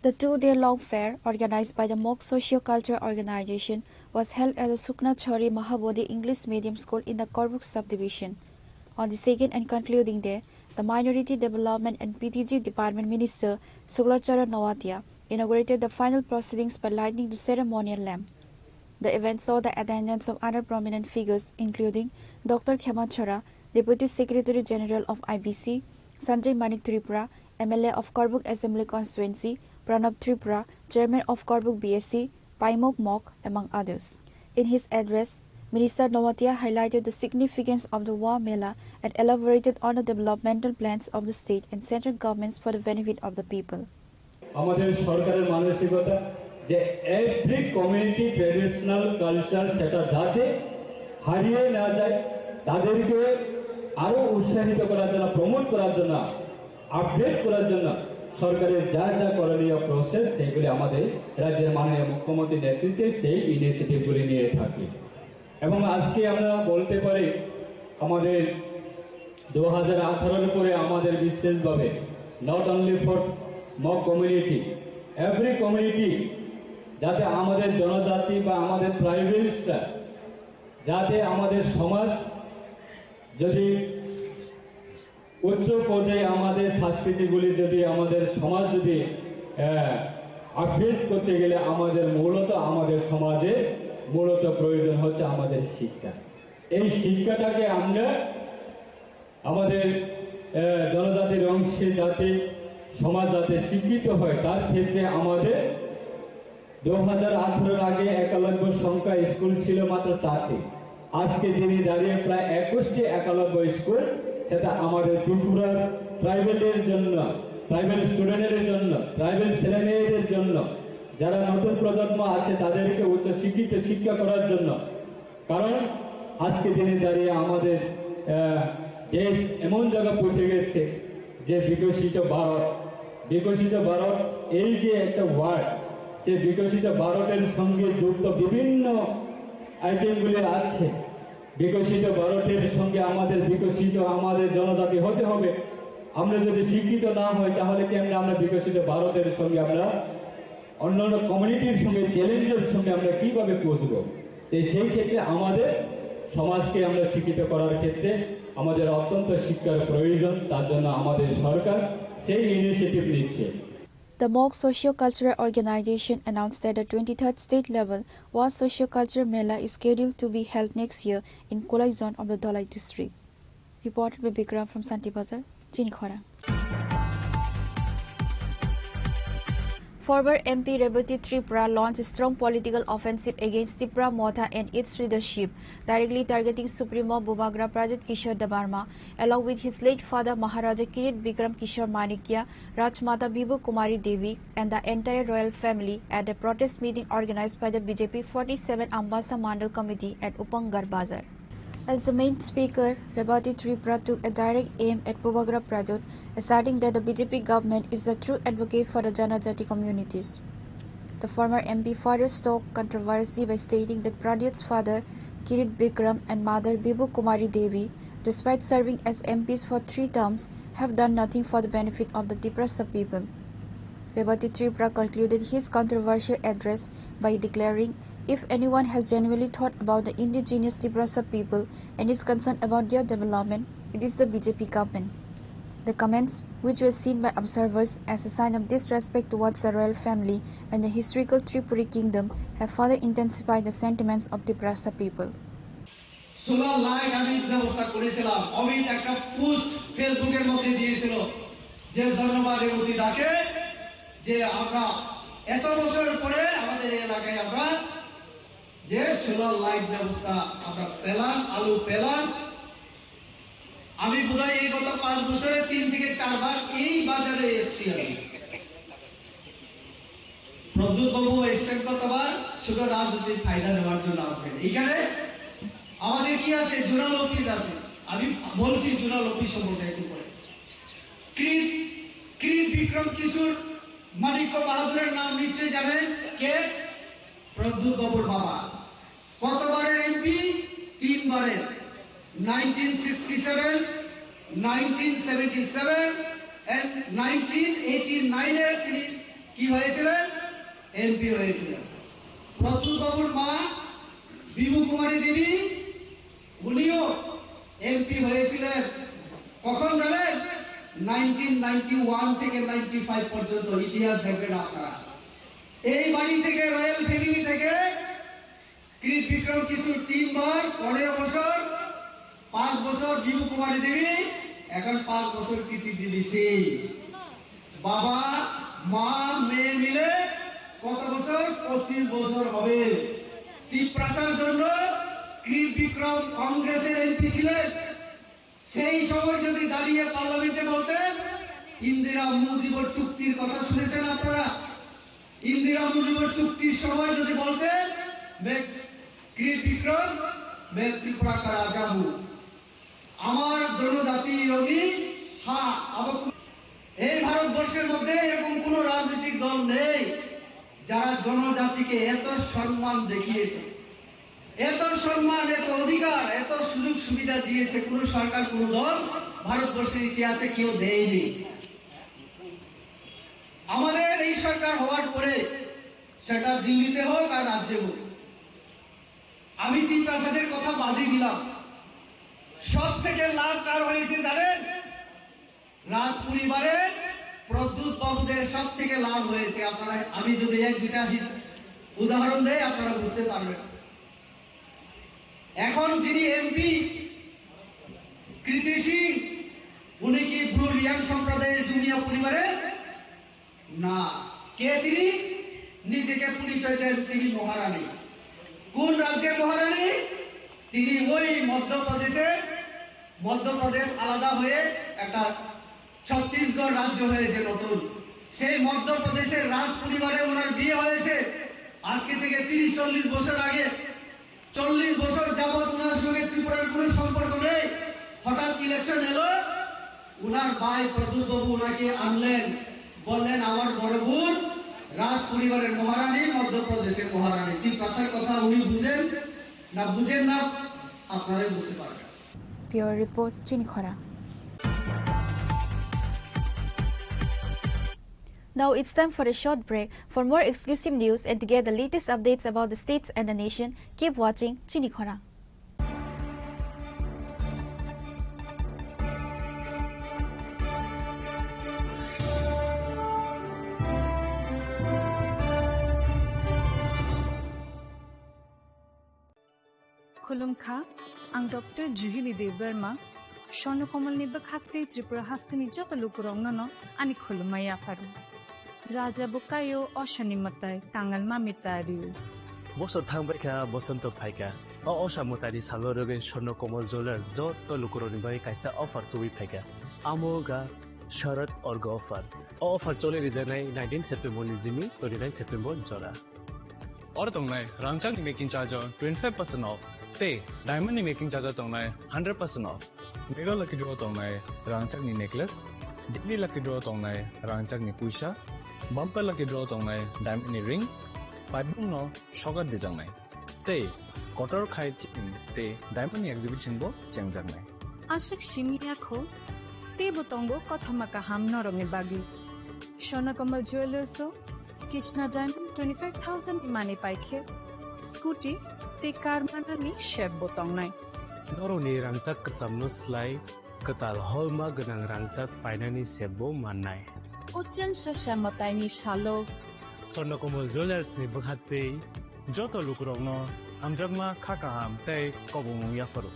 The two-day-long fair, organized by the Mok Socio-Cultural Organization, was held at the Sukna Chori Mahabodhi English Medium School in the Korbuk subdivision. On the second and concluding day, the Minority Development and PTG Department Minister, Suklachara Nawatia, inaugurated the final proceedings by lighting the ceremonial lamp. The event saw the attendance of other prominent figures, including Dr. Khemachara, Deputy Secretary General of IBC, Sanjay Manik Tripura, MLA of Korbuk Assembly Constituency, Pranab Tripura, Chairman of Korbuk BSc, Paimok Mok, among others. In his address, Minister Nawatia highlighted the significance of the War Mela and elaborated on the developmental plans of the state and central governments for the benefit of the people. আমাদের সরকারের মানসিকতা যে every community traditional culture সেটা যাতে হারিয়ে না যায় তাদেরকে আরো উৎসাহিত করার জন্য প্রমোট করার জন্য আপডেট করার জন্য সরকারের যা যা করণীয় প্রসেস সেইগুলি আমাদের রাজ্যের মাননীয় মুখ্যমন্ত্রীর নেতৃত্বে সেই ইনিশিয়েটিভগুলি নিয়ে থাকি এবং আজকে আমরা বলতে পারি আমাদের 2018 পরে আমাদের বিশেষভাবে not only for mock community every community যাতে আমাদের জনজাতি বা আমাদের ট্রাইবেলসরা যাতে আমাদের সমাজ যদি উচ্চ পর্যায়ে আমাদের সংস্কৃতিগুলি যদি আমাদের সমাজ যদি আপডেট করতে গেলে আমাদের মূলত আমাদের সমাজে মূলত প্রয়োজন হচ্ছে আমাদের শিক্ষা। এই শিক্ষাটাকে আমরা আমাদের জনজাতির অংশে যাতে সমাজ যাতে শিক্ষিত হয় তার ক্ষেত্রে আমাদের 2018 আগে একলব্য সংখ্যা স্কুল ছিল মাত্র 4টি। আজকে দিনে দাঁড়িয়ে প্রায় 21টি একলব্য স্কুল, সেটা আমাদের ত্রিপুরার ট্রাইবেলের জন্য, ট্রাইবেল স্টুডেন্টের জন্য, ট্রাইবেল ছেলেমেয়েদের জন্য, যারা নতুন প্রজন্ম আছে তাদেরকে উচ্চ শিক্ষিত শিক্ষা করার জন্য। কারণ আজকে দিনে দাঁড়িয়ে আমাদের দেশ এমন জায়গা পৌঁছে গেছে যে বিকশিত ভারত এই যে একটা ওয়ার্ড, সে বিকশিত ভারতের সঙ্গে যুক্ত বিভিন্ন আইটেমগুলি আছে। বিকশিত ভারতের সঙ্গে আমাদের জনজাতি হতে হবে। আমরা যদি শিক্ষিত না হই তাহলে কেমন আমরা বিকশিত ভারতের সঙ্গে আমরা অন্যান্য কমিউনিটির সঙ্গে চ্যালেঞ্জের সঙ্গে আমরা কিভাবে পৌঁছব? সেই ক্ষেত্রে আমাদের সমাজকে আমরা শিক্ষিত করার ক্ষেত্রে আমাদের অত্যন্ত শিক্ষার প্রয়োজন। তার জন্য আমাদের সরকার সেই ইনিশিয়েটিভ নিচ্ছে। The Mok Socio-Cultural Organization announced that the 23rd state level Wa Socio-Cultural Mela is scheduled to be held next year in Kolai zone of the Dholai district. Reported by Bikram from Santi Bazar, Chinikhora. Former MP Rebati Tripura launched a strong political offensive against Tripura Motha and its leadership, directly targeting Supremo Bumagra Prajit Kishore Debarma, along with his late father Maharaja Kirit Bikram Kishore Manikya, Rajmata Bibu Kumari Devi, and the entire royal family at a protest meeting organized by the BJP 47 Ambasa Mandal Committee at Upangar Bazar. As the main speaker, Rebati Tripura took a direct aim at Bumagra Prajit, asserting that the BJP government is the true advocate for the Janajati communities. The former MP further stoked controversy by stating that Prajit's father, Kirit Bikram, and mother Bibu Kumari Devi, despite serving as MPs for 3 terms, have done nothing for the benefit of the Tripura sub-people. Rebati Tripura concluded his controversial address by declaring, if anyone has genuinely thought about the indigenous Tripura sub-people and is concerned about their development, it is the BJP government. The comments, which were seen by observers as a sign of disrespect towards the royal family and the historical Tripura kingdom, have further intensified the sentiments of Tripura sub-people. Solar light আমি ব্যবস্থা করেছিলাম। অমিত একটা post ফেসবুকের মধ্যে দিয়েছিল যে ধন্যবাদ রেবতী দাকে, যে আমরা এত বছর পরে আমাদের এলাকায় আমরা যে সোলার লাইট ব্যবস্থা আমরা পেলাম, আলু পেলাম। আমি বোধহয় এই গত 5 বছরে 3 থেকে 4 বার এই বাজারে এসেছি। আমি প্রদ্যুৎ বাবু এসেছেন কতবার, শুধু রাজনৈতিক ফায়দা নেওয়ার জন্য আসবেন। এইখানে আমাদের কি আছে, জোনাল অফিস আছে। আমি বলছি জোনাল অফিস সম্পর্কে একটু পরে। কিরিট বিক্রম কিশোর মানিক্য বাহাদুরের নাম নিশ্চয়ই জানেন কে? প্রদ্যুৎ বাবুর বাবা। কতবারের এমপি? 3 বারের। 1967, 1977 and 1989 তিনি কি হয়েছিলেন? এমপি হয়েছিলেন। প্রদ্যুৎ বাবুর মা বিভু কুমারী দেবী, উনিও এমপি হয়েছিলেন। কখন জানেন? 1991 থেকে 95 পর্যন্ত। ইতিহাস দেখবেন আপনারা। এই বাড়ি থেকে, রয়্যাল ফ্যামিলি থেকে কিরিট বিক্রম কিশোর 3 বার, 15 বছর, 5 বছর বিভু কুমারী দেবী, এখন 5 বছর কীর্তি দেবী সিং। বাবা মা মেয়ে মিলে কত বছর? 25 বছর হবে। ত্রিপ্রাসার জন্য কিরিট বিক্রম কংগ্রেসের এমপি ছিলেন। সেই সময় যদি দাঁড়িয়ে পার্লামেন্টে বলতেন, ইন্দিরা মুজিবুর চুক্তির কথা শুনেছেন আপনারা? ইন্দিরা মুজিবুর চুক্তির সময় যদি বলতেন, কিরিট বিক্রম मैं त्रिपुरा का राजा हूं, আমার জনজাতি রবি। হ্যাঁ, এই ভারতবর্ষের মধ্যে এরকম কোন রাজনৈতিক দল নেই যারা জনজাতিকে এত সম্মান দেখিয়েছে, এত সম্মান, এত অধিকার, এত সুযোগ সুবিধা দিয়েছে। কোন সরকার, কোন দল ভারতবর্ষের ইতিহাসে কেউ দেয়নি। আমাদের এই সরকার হওয়ার পরে, সেটা দিল্লিতে হোক আর রাজ্যে হোক, আমি ত্রিপ্রাসাদের কথা বাদই দিলাম, সব থেকে লাভ কার হয়েছে জানেন? রাজ পরিবারে প্রদ্যুৎ বাবুদের সব থেকে লাভ হয়েছে। আপনারা, আমি যদি এক দুটা উদাহরণ দেই আপনারা বুঝতে পারবেন। এখন যিনি এমপি কৃতি সিং, উনি কি ব্লু রিয়াং সম্প্রদায়ের জুমিয়া পরিবারে না? কে তিনি? নিজেকে পরিচয় দেন তিনি মহারানী। কোন রাজ্যের মহারানী? তিনি ওই মধ্যপ্রদেশ আলাদা হয়ে একটা ছত্তিশগড় রাজ্য হয়েছে নতুন, সেই মধ্যপ্রদেশের রাজ পরিবারে ওনার বিয়ে হয়েছে। আজকে থেকে 30-40 বছর আগে, 40 বছর যাবৎ ওনার সঙ্গে ত্রিপুরার কোনো সম্পর্ক নেই। হঠাৎ ইলেকশন এলো, ওনার ভাই প্রদ্যুৎ বাবু ওনাকে আনলেন, বললেন আমার বড় বোন রাজ পরিবারের মহারানী, মধ্যপ্রদেশের মহারানী। কি ভাষার কথা উনি বুঝেন না আপনারাই বুঝতে পারবেন। Pure Report, Chinikhora. Now it's time for a short break. For more exclusive news and to get the latest updates about the states and the nation, keep watching Chinikhora. Khulumkha, ang Dr. Juhili Devarma, Shonokhomal ni bakhatte Tripura Hasini joto lukurong no ani khulumaya faru. Raja bukayo oshanimatai tangal mamitari. বছর থাংবাইকা বসন্ত ফাইকা অসামতারি সালরগে Swarnakamal jewellers যত লুকুরনি by কাইসা offer তুই ফাইকা আমোগা শরৎ org offer চলে রিজানাই 19 September নিজিমি 29 September জরা और तंगनाय रांगचाक नि making charge 25% off ते डायमंड नि मेकिंग चार्ज तंगनाय 100% ऑफ मेगा लकी ड्रॉ तंगनाय रांगचाक नि नेकलेस डिग्री लकी ड्रॉ तंगनाय रांगचाक नि पुइसा बम्पर लकी ड्रॉ तंगनाय डायमंड नि रिंग पाइबुं नो शगर दि जंगनाय ते कटर खाइ ते डायमंड नि एग्जिबिशन बो चेंगजांगनाय आशिक शिमिया खो ते बतंगो कथमका हाम नरमे बागी सोनाकमल jewellers Krishna Diamond 25,000 money paikhe scooty te car manani chef botong nai Noroni rangchak kachamno slai katal holma ganang rangchak painani sebo mannai Ochen sasamatai ni shalo Sornokomol Jewelers ni bakhatte joto lukurogno amjagma khakaham tei kobong yafaru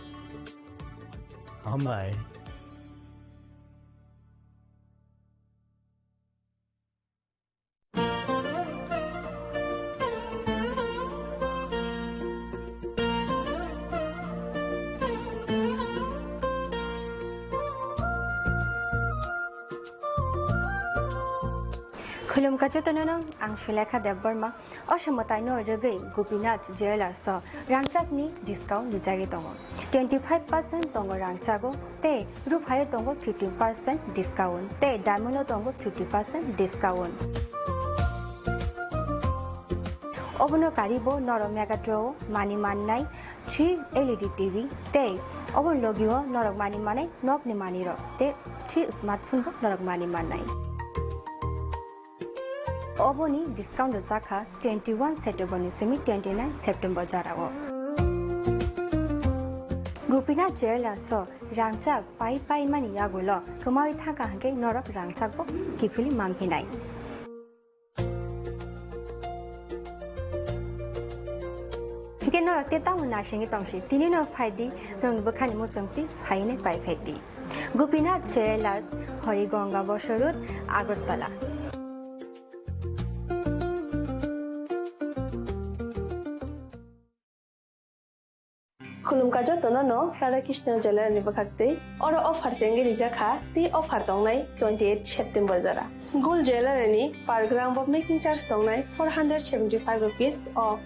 Hambai Khulumkha jotonono ang Shilekha Debbarma oshmotai no rogei Gopinath Jewelers rangchakni discount rijagi tongo 25% tongo rangchago te ruphayo tongo 15% discount te diamond tongo 50% discount obono karibo noro megatro mani mannai 3 LED TV te obon logio norok mani manai nok ni mani ro te 3 smartphone bo norok mani manai Oboni discount zakha 21 September semi 29 September jarago Gopinath Jewelers rangchak pai mani yagulo kumai thaka hanke norok rangchak bo kifili mamphinai Hike norok te tamu nashingi tongshi tini no phaidi nong bukhani mo chongti phaine pai phaidi Gopinath Jewelers Horigonga Bosorut Agartala Khulumkha jotonono Radhakrishna Jewelers ni bakhatte oro offer chengi rijaka ti offer tongnai 28 September jara Gold Jewelry ni per gram of making charge tongnai 475 rupees of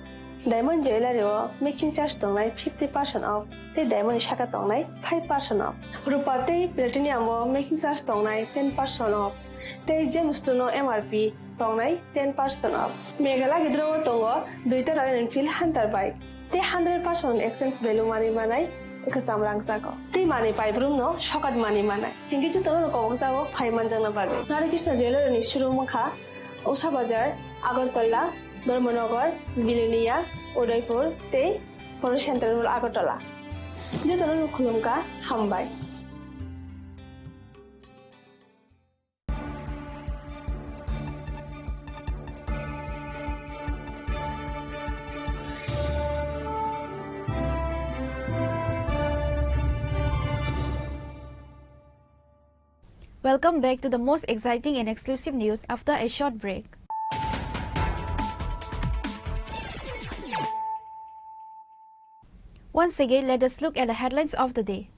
Diamond Jewelry o making charge tongnai 50% off te diamond shaka tongnai 5% off Rupa te platinum o making charge tongnai 10% off te gemstone MRP tongnai 10% off Meghala gidro tongo duita Royal Enfield Hunter bike te 100% exchange value money manai ekacham rangchako te money paibrum no shokat money manai hingi je tono kongsago 5 manjana pabe Radhakrishna Jewelry ni shurumukha Usha Bazar Agartala Dharmanagar Bilonia Udaipur te Poro Central Agartala je tono khulumkha hambai Welcome back to the most exciting and exclusive news after a short break. Once again, let us look at the headlines of the day.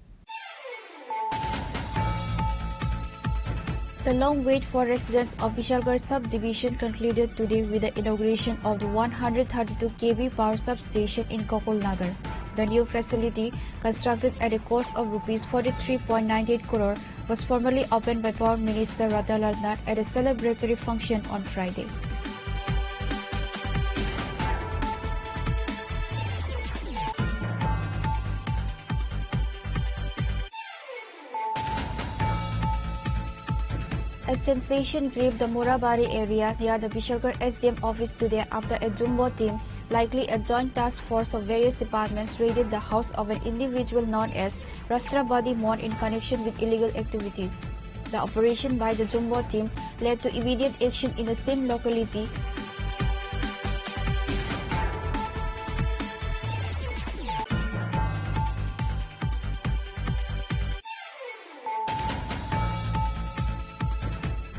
The long wait for residents of Vishalgarh subdivision concluded today with the inauguration of the 132 kV power substation in Gokulnagar. The new facility, constructed at a cost of Rs 43.98 crore, was formally opened by Power Minister Radhalal Nath at a celebratory function on Friday. A sensation gripped the Morabari area near the Vishalgarh SDM office today after a Jumbo team, likely a joint task force of various departments, raided the house of an individual known as Rastrabadi Mon in connection with illegal activities. The operation by the Jumbo team led to immediate action in the same locality.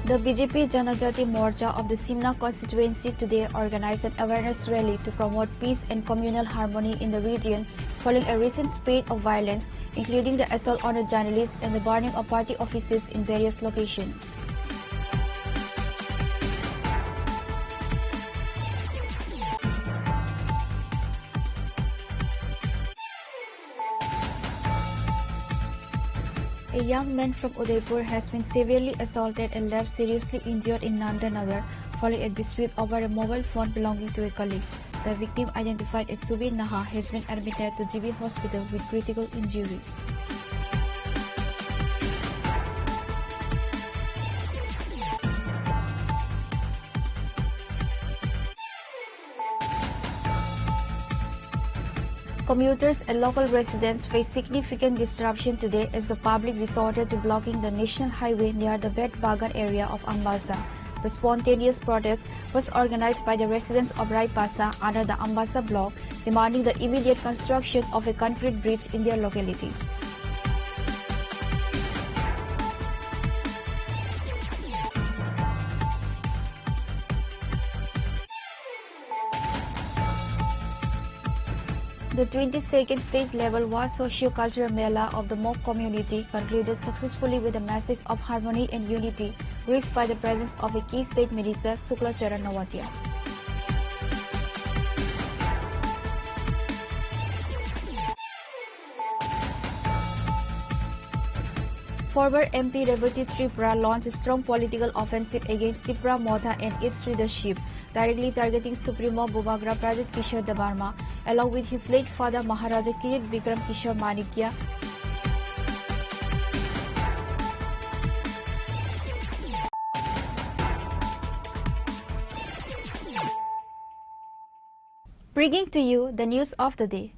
The BJP Janajati Morcha of the Simna constituency today organized an awareness rally to promote peace and communal harmony in the region following a recent spate of violence, including the assault on a journalist and the burning of party offices in various locations. A young man from Udaipur has been severely assaulted and left seriously injured in Nandanagar following a dispute over a mobile phone belonging to a colleague. The victim, identified as Subir Naha, has been admitted to GB Hospital with critical injuries. Commuters and local residents face significant disruption today as the public resorted to blocking the national highway near the Bet Bagan area of Ambasa. The spontaneous protest was organized by the residents of Raipasa under the Ambasa block, demanding the immediate construction of a concrete bridge in their locality. The 22nd state level War Socio-Cultural Mela of the Mok community concluded successfully with a message of harmony and unity, graced by the presence of a key state minister, Sukla Charan Nawatia. Former MP Revati Tripura launched a strong political offensive against Tripura Motha and its leadership, directly targeting Supremo Bubagra Prajit Kishore Debarma, along with his late father Maharaja Kirit Vikram Kishore Manikya. Bringing to you the news of the day.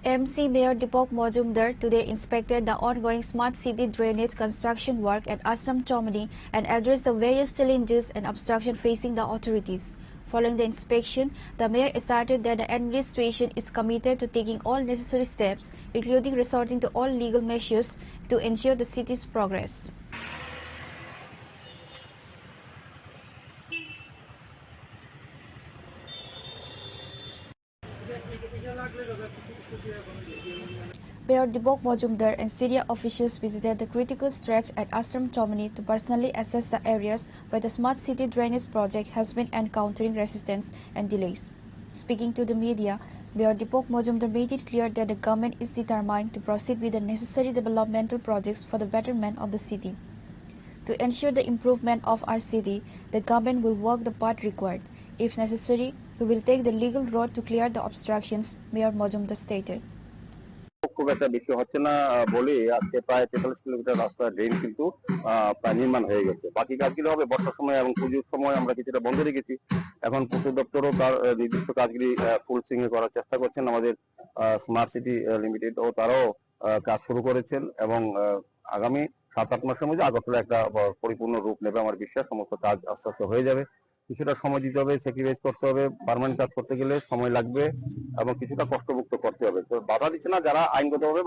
MC Mayor Deepak Majumdar today inspected the ongoing smart city drainage construction work at Ashram Chomani and addressed the various challenges and obstructions facing the authorities. Following the inspection, the mayor asserted that the administration is committed to taking all necessary steps, including resorting to all legal measures to ensure the city's progress. Mayor Deepak Majumdar and senior officials visited the critical stretch at Ashram Chomani to personally assess the areas where the smart city drainage project has been encountering resistance and delays. Speaking to the media, Mayor Deepak Majumdar made it clear that the government is determined to proceed with the necessary developmental projects for the betterment of the city. To ensure the improvement of our city, the government will work the part required. If necessary, we will take the legal road to clear the obstructions, Mayor Majumdar stated. খুব একটা বেশি হচ্ছে না বলে আজকে প্রায় 43 kilometre রাস্তা drain কিন্তু প্রায় নির্মাণ হয়ে গেছে। বাকি কাজগুলো হবে বর্ষার সময় এবং পুজোর সময় আমরা কিছুটা বন্ধ রেখেছি। এখন পূর্ত দপ্তরও তার নির্দিষ্ট কাজগুলি ফুল সুইংয়ে করার চেষ্টা করছেন। আমাদের স্মার্ট সিটি লিমিটেড ও তারাও কাজ শুরু করেছেন এবং আগামী 7-8 মাসের মধ্যে আগরতলা একটা পরিপূর্ণ রূপ নেবে। আমার বিশ্বাস সমস্ত কাজ আস্তে আস্তে হয়ে যাবে কিছুটা সময় দিতে হবে, স্যাক্রিফাইস করতে হবে, পার্মানেন্ট কাজ করতে গেলে সময় লাগবে এবং কিছুটা কষ্টভুক্ত করতে হবে। তো বাধা দিচ্ছে না যারা আইনগতভাবে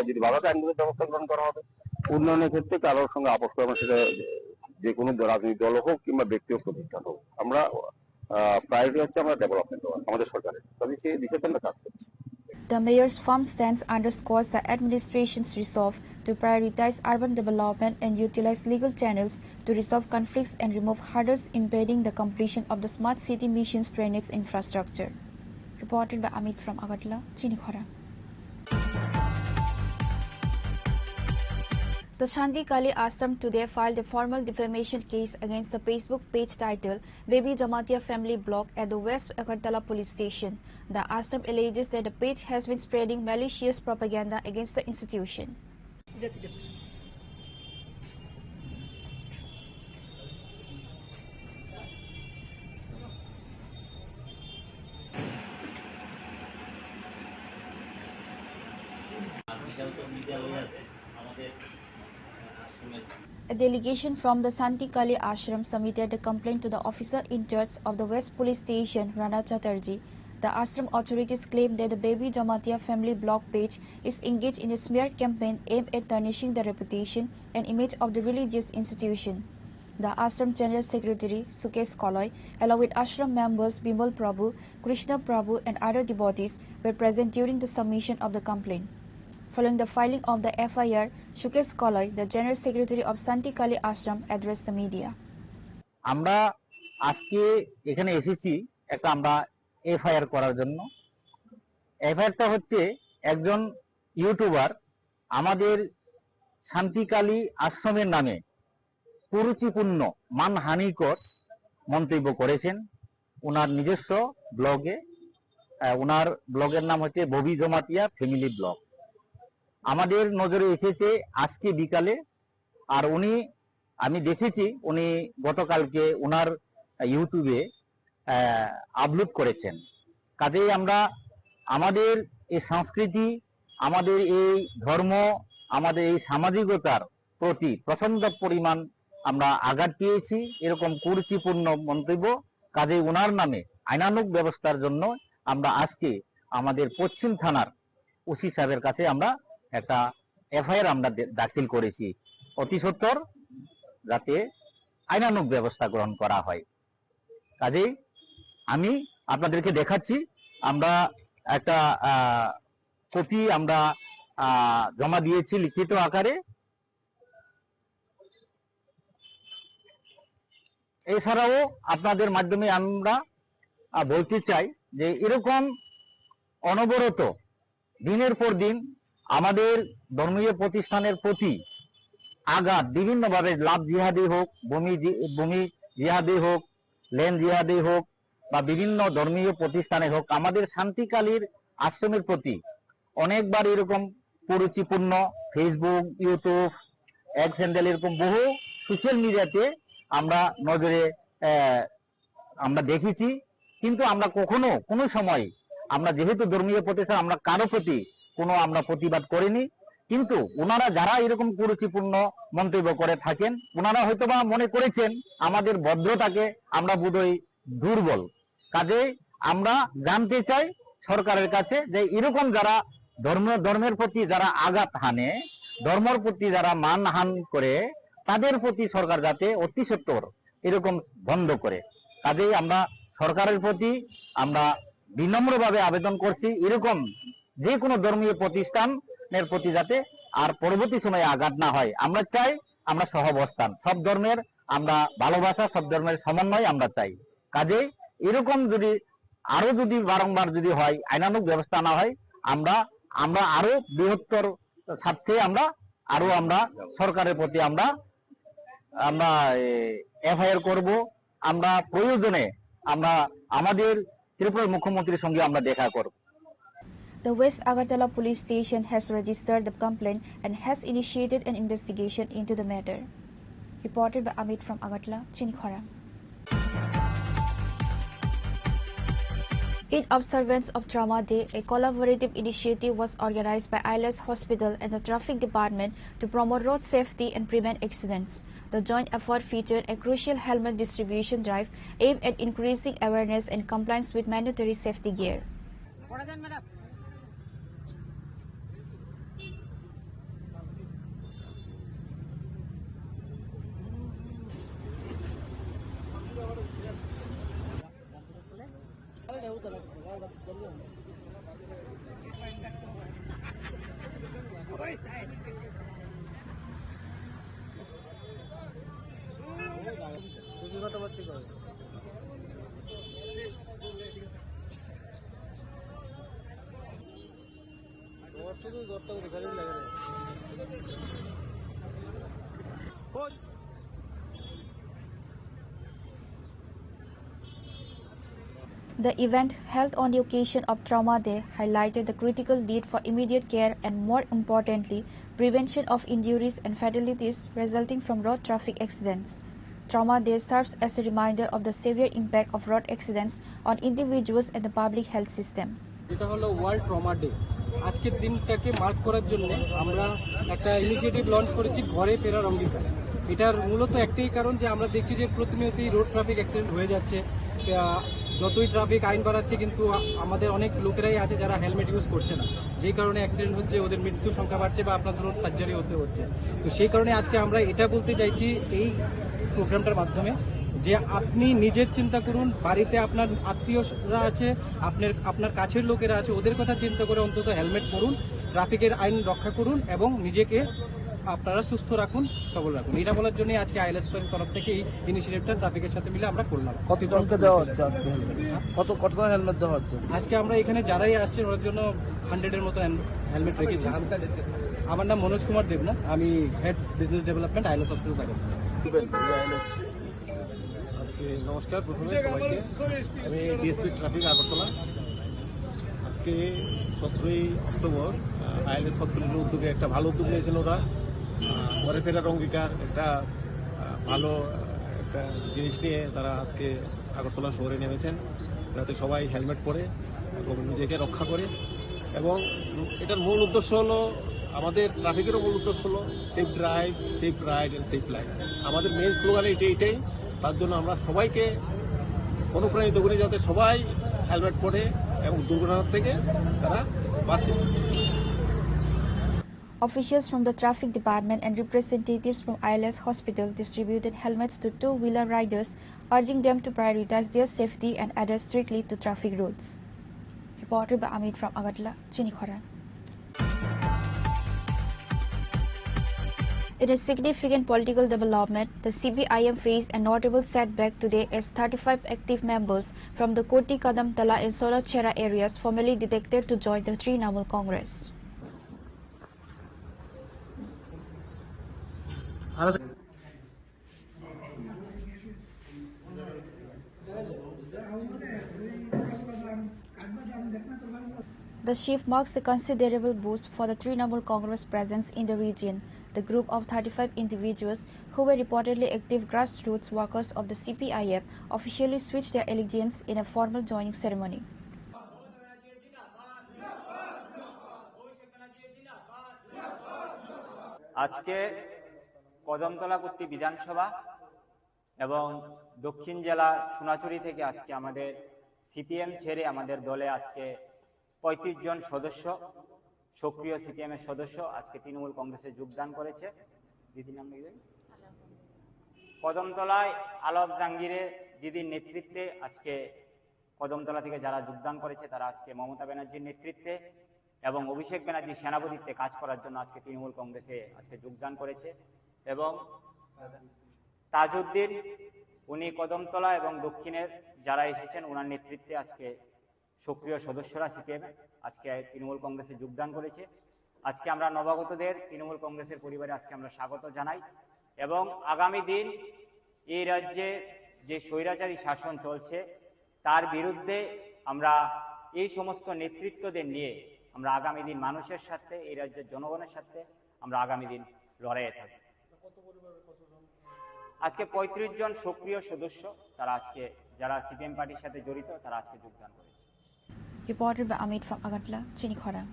যদি বাধাতে আইনগত ব্যবস্থা গ্রহণ করা হবে, উন্নয়নের ক্ষেত্রে কারোর সঙ্গে আপোষ করবে, সেটা যে কোনো রাজনৈতিক দল হোক কিংবা ব্যক্তিগত প্রতিষ্ঠান হোক। আমরা প্রায়োরিটি হচ্ছে আমরা ডেভেলপমেন্ট আমাদের সরকারের, তবে সেই দিকে আমরা কাজ করছি। The mayor's firm stance underscores the administration's resolve to prioritize urban development and utilize legal channels to resolve conflicts and remove hurdles impeding the completion of the Smart City Mission's drainage infrastructure. Reported by Amit from Agartala, Chinikhara. The Shanti Kali Ashram today filed a formal defamation case against the Facebook page titled Baby Jamatia Family Blog at the West Agartala Police Station. The ashram alleges that the page has been spreading malicious propaganda against the institution. A delegation from the Santi Kali Ashram submitted a complaint to the officer in charge of the West Police Station, Rana Chatterjee. The ashram authorities claim that the Baby Jamatia Family Blog page is engaged in a smear campaign aimed at tarnishing the reputation and image of the religious institution. The ashram general secretary, Sukesh Kaloy, along with ashram members Bimal Prabhu, Krishna Prabhu and other devotees were present during the submission of the complaint. Following the filing of the FIR, Sukesh Kaloy, the General Secretary of Santi Kali Ashram, addressed the media. আমরা আজকে এখানে এসেছি একটা আমরা FIR করার জন্য। FIRটা হচ্ছে একজন ইউটিউবার আমাদের শান্তিকালী আশ্রমের নামে কুরুচিপূর্ণ মানহানিকর মন্তব্য করেছেন ওনার নিজস্ব ব্লগে। ওনার ব্লগের নাম হচ্ছে ববি জমাতিয়া ফ্যামিলি ব্লগ। আমাদের নজরে এসেছে আজকে বিকালে, আর আমি দেখেছি উনি গতকালকে ওনার ইউটিউবে আপলোড করেছেন। কাজেই আমরা আমাদের এই সংস্কৃতি, আমাদের এই ধর্ম, আমাদের এই সামাজিকতার প্রতি প্রচন্ড পরিমাণ আমরা আঘাত পেয়েছি এরকম কুরুচিপূর্ণ মন্তব্য। কাজেই ওনার নামে আইনানুগ ব্যবস্থার জন্য আমরা আজকে আমাদের পশ্চিম থানার ওসি সাহেবের কাছে আমরা একটা FIR আমরা দাখিল করেছি, অতি সত্বর যাতে আইনানুগ ব্যবস্থা গ্রহণ করা হয়। কাজেই আমি আপনাদেরকে দেখাচ্ছি, আমরা একটা কপি আমরা জমা দিয়েছি লিখিত আকারে। এছাড়াও আপনাদের মাধ্যমে আমরা বলতে চাই যে এরকম অনবরত দিনের পর দিন আমাদের ধর্মীয় প্রতিষ্ঠানের প্রতি আঘাত বিভিন্নভাবে লাভ জিহাদি হোক, ভূমি জিহাদি হোক, ল্যান্ড জিহাদি হোক বা বিভিন্ন ধর্মীয় প্রতিষ্ঠানে হোক, আমাদের শান্তিকালীর আশ্রমের প্রতি অনেকবার এরকম কুরুচিপূর্ণ ফেসবুক, ইউটিউব, এক্স হ্যান্ডেল এরকম বহু সোশ্যাল মিডিয়াতে আমরা নজরে আমরা দেখেছি। কিন্তু আমরা কখনো কোনো সময় আমরা যেহেতু ধর্মীয় প্রতিষ্ঠান আমরা কারো প্রতি কোনো আমরা প্রতিবাদ করিনি। কিন্তু ওনারা যারা এরকম কুরুচিপূর্ণ মন্তব্য করে থাকেন, ওনারা হয়তোবা মনে করেছেন আমাদের ভদ্রতাকে আমরা বোধহয় দুর্বল। কাজে আমরা জানতে চাই সরকারের কাছে যে এরকম যারা ধর্মের প্রতি যারা আঘাত হানে, ধর্মের প্রতি যারা মানহান করে, তাদের প্রতি সরকার যাতে অতি সত্বর এরকম বন্ধ করে। কাজেই আমরা সরকারের প্রতি আমরা বিনম্রভাবে আবেদন করছি এরকম যে কোনো ধর্মীয় প্রতিষ্ঠানের প্রতি যাতে আর পরবর্তী সময়ে আঘাত না হয়। আমরা চাই আমরা সহাবস্থান, সব ধর্মের আমরা ভালোবাসা, সব ধর্মের সমন্বয় আমরা চাই। কাজেই এরকম যদি বারংবার যদি হয়, আইনানুগ ব্যবস্থা না হয়, আমরা আরো বৃহত্তর স্বার্থে আমরা সরকারের প্রতি আমরা FIR করব। আমরা প্রয়োজনে আমরা আমাদের ত্রিপুরার মুখ্যমন্ত্রীর সঙ্গে আমরা দেখা করব। The West Agartala Police Station has registered the complaint and has initiated an investigation into the matter. Reported by Amit from Agartala, Chinikhara. In observance of Trauma Day, a collaborative initiative was organized by ILS Hospital and the Traffic Department to promote road safety and prevent accidents. The joint effort featured a crucial helmet distribution drive aimed at increasing awareness and compliance with mandatory safety gear. The event, held on the occasion of Trauma Day, highlighted the critical need for immediate care and, more importantly, prevention of injuries and fatalities resulting from road traffic accidents. Trauma Day serves as a reminder of the severe impact of road accidents on individuals and the public health system. এটা হলো world trauma day. আজকের দিনটাকে mark করার জন্য আমরা একটা initiative launch করেছি ঘরে ফেরার অঙ্গীকার। এটার মূলত একটাই কারণ যে আমরা দেখছি যে প্রতিনিয়তই রোড ট্রাফিক অ্যাক্সিডেন্ট হয়ে যাচ্ছে। যতই ট্রাফিক আইন বাড়াচ্ছে কিন্তু আমাদের অনেক লোকেরাই আছে যারা হেলমেট ইউজ করছে না, যেই কারণে অ্যাক্সিডেন্ট হচ্ছে, ওদের মৃত্যুর সংখ্যা বাড়ছে বা আপনার ধরুন সার্জারি হতে হচ্ছে। তো সেই কারণে আজকে আমরা এটা বলতে চাইছি এই প্রোগ্রামটার মাধ্যমে যে আপনি নিজের চিন্তা করুন, বাড়িতে আপনার আত্মীয়রা আছে, আপনার কাছের লোকেরা আছে, ওদের কথা চিন্তা করে অন্তত হেলমেট পরুন, ট্রাফিকের আইন রক্ষা করুন এবং নিজেকে আপনারা সুস্থ রাখুন, সবল রাখুন। এটা বলার জন্য আজকে আইএলএস এর তরফ থেকে এই ইনিশিয়েটিভটা ট্রাফিকের সাথে মিলে আমরা করলাম। কতজনকে দেওয়া হচ্ছে আজকে? কতজন হেলমেট দেওয়া হচ্ছে আজকে? আমরা এখানে যারাই আসছে ওর জন্য 100-এর মতো হেলমেট রেখেছি। আমার নাম মনোজ কুমার দেবনাথ, আমি head business development ILS hospital থেকে। নমস্কার, প্রথমে সবাইকে। আমি ডিএসপি ট্রাফিক আগরতলা। আজকে 17ই অক্টোবর আইএলএস হসপিটালের উদ্যোগে একটা ভালো উদ্যোগ নিয়েছেন ওরা। ঘরে ফেরার অঙ্গীকার একটা ভালো একটা জিনিস নিয়ে তারা আজকে আগরতলা শহরে নেমেছেন, যাতে সবাই হেলমেট পরে এবং নিজেকে রক্ষা করে। এবং এটার মূল উদ্দেশ্য হলো, আমাদের ট্রাফিকেরও মূল উদ্দেশ্য হলো safe drive, safe ride and safe life. আমাদের মেইন স্লোগান এটাই। তার জন্য আমরা সবাইকে অনুপ্রাণিত করি যাতে সবাই হেলমেট পরে এবং দুর্ঘটনা থেকে তারা বাঁচে। Officials from the Traffic Department and representatives from ILS Hospital distributed helmets to two-wheeler riders, urging them to prioritize their safety and adhere strictly to traffic rules. Reported by Amit from Agartala, Chinikhara. In a significant political development, the CPIM faced a notable setback today as 35 active members from the Koti Kadamtala and Solachera areas formally detected to join the Trinamool Congress. The shift marks a considerable boost for the Trinamool Congress presence in the region. The group of 35 individuals who were reportedly active grassroots workers of the CPIM officially switched their allegiance in a formal joining ceremony. আজকে কদমতলা কর্তৃক বিধানসভা এবং দক্ষিণ জেলা সোনাচুরি থেকে আজকে আমাদের CPM ছেড়ে আমাদের দলে আজকে 35 জন সদস্য, সক্রিয় সিপিএম এর সদস্য আজকে তৃণমূল কংগ্রেসে যোগদান করেছে। দিদির নাম লিখবেন। কদমতলায় আলম জাহাঙ্গীরের দিদির নেতৃত্বে আজকে কদমতলা থেকে যারা যোগদান করেছে তারা আজকে মমতা ব্যানার্জির নেতৃত্বে এবং অভিষেক ব্যানার্জির সেনাপতিত্বে কাজ করার জন্য আজকে তৃণমূল কংগ্রেসে আজকে যোগদান করেছে। এবং তাজউদ্দিন, উনি কদমতলা এবং দক্ষিণের যারা এসেছেন ওনার নেতৃত্বে আজকে সক্রিয় সদস্যরা সিপিএম আজকে তৃণমূল কংগ্রেসে যোগদান করেছে। আজকে আমরা নবাগতদের তৃণমূল কংগ্রেসের পরিবারে আজকে আমরা স্বাগত জানাই এবং আগামী দিন এই রাজ্যে যে স্বৈরাচারী শাসন চলছে তার বিরুদ্ধে আমরা এই সমস্ত নেতৃত্বদের নিয়ে আমরা আগামী দিন মানুষের সাথে, এই রাজ্যের জনগণের সাথে আমরা আগামী দিন লড়াইয়ে থাকব। আজকে 35 জন সক্রিয় সদস্য তারা আজকে যারা সিপিএম পার্টির সাথে জড়িত তারা আজকে যোগদান করেছে। Reported by Amit from Agartala, Chinikhara.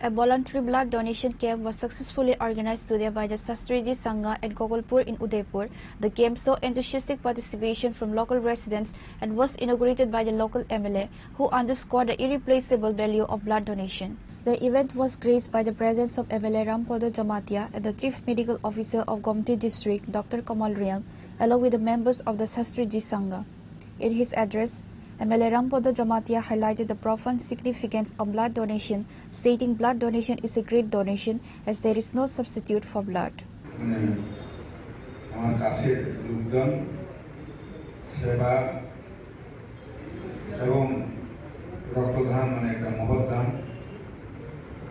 A voluntary blood donation camp was successfully organized today by the Sastriji Sangha at Gogolpur in Udaipur. The camp saw enthusiastic participation from local residents and was inaugurated by the local MLA, who underscored the irreplaceable value of blood donation. The event was graced by the presence of MLA Rampodo Jamatia and the Chief Medical Officer of Gomti District, Dr. Kamal Riang, along with the members of the Sastriji Sangha. In his address, MLA Rampodo Jamatia highlighted the profound significance of blood donation, stating blood donation is a great donation as there is no substitute for blood. আমার কাছের লোকজন সেবা এবং রক্তদান মানে একটা মহৎ দান,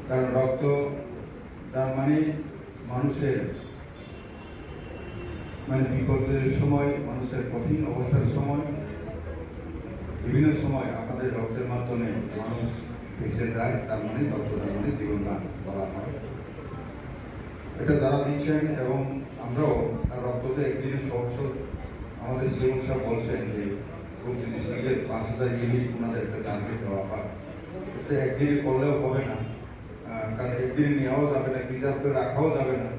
কারণ রক্ত দান মানে মানুষের মানে বিপদের সময়, মানুষের কঠিন অবস্থার সময়, বিভিন্ন সময় আপনাদের রক্তের মাধ্যমে মানুষ বেঁচে যায়, তার মানে রক্তদান মানে জীবনদান বলা হয়। এটা যারা দিচ্ছেন এবং আমরাও রক্ততে একদিনে সহজ আমাদের সেবক সাহেব বলছেন যে ডিস্ট্রিক্টের 5000 ইউনিট ওনাদের একটা দানকে দেওয়া হয়। এটা একদিনে করলেও হবে না, কারণ একদিনে নেওয়াও যাবে না, প্রিজার্ভ করে রাখাও যাবে না।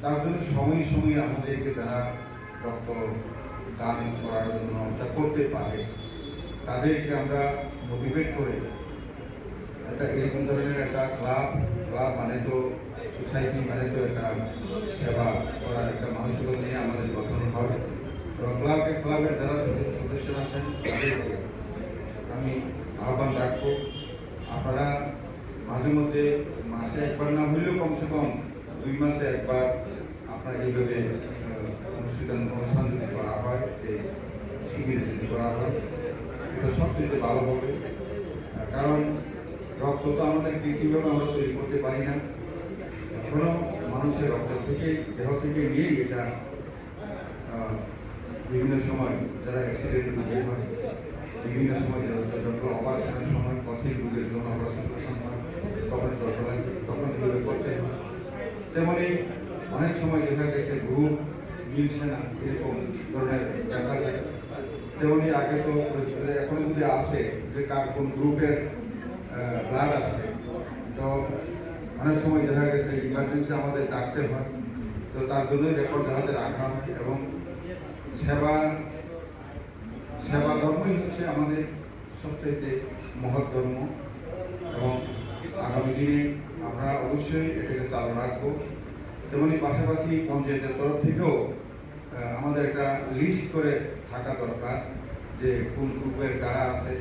তার জন্য সময়ে সময়ে আমাদেরকে যারা রক্ত দান করার জন্য করতে পারে তাদেরকে আমরা মোটিভেট করে একটা এরকম ধরনের একটা ক্লাব মানে তো সোসাইটি মানে তো একটা সেবা করার একটা মানসিকতা নিয়ে আমাদের গঠন হয় এবং ক্লাবের যারা সদস্যরা আছেন তাদেরকে আমি আহ্বান রাখবো, আপনারা মাঝে মধ্যে মাসে একবার না হইলেও কমসে কম 2 মাসে একবার আপনার এইভাবে অনুষ্ঠান যদি করা হয়, যে শিবির যদি করা হয়, এটা সবচেয়ে ভালো হবে। কারণ রক্ত তো আমাদের কৃত্রিমভাবে আমরা তৈরি করতে পারি না, এখনো মানুষের রক্ত থেকে দেহ থেকে নিয়েই এটা বিভিন্ন সময় যারা অ্যাক্সিডেন্ট রোগী হয়, বিভিন্ন সময় যখন অপারেশনের সময় কঠিন রোগের জন্য অপারেশনের সময় তখন এগুলো করতে হয়। তেমনি অনেক সময় দেখা গেছে গ্রুপ মিলছে না, এরকম ধরনের দেখা যায়। তেমনি আগে তো এখনো যদি আসে যে কার কোন গ্রুপের ব্লাড আসছে, তো অনেক সময় দেখা গেছে ইমার্জেন্সি আমাদের ডাকতে হয়, তো তার জন্যই রেকর্ড যাহাতে রাখা হয় এবং সেবা ধর্মই হচ্ছে আমাদের সবচেয়ে মহৎ ধর্ম এবং আগামী দিনে আমরা অবশ্যই এটাকে চালু রাখবো। তেমনি পাশাপাশি পঞ্চায়েতের তরফ থেকেও আমাদের একটা লিস্ট করে থাকা দরকার যে কোন গ্রুপের কারা আছে,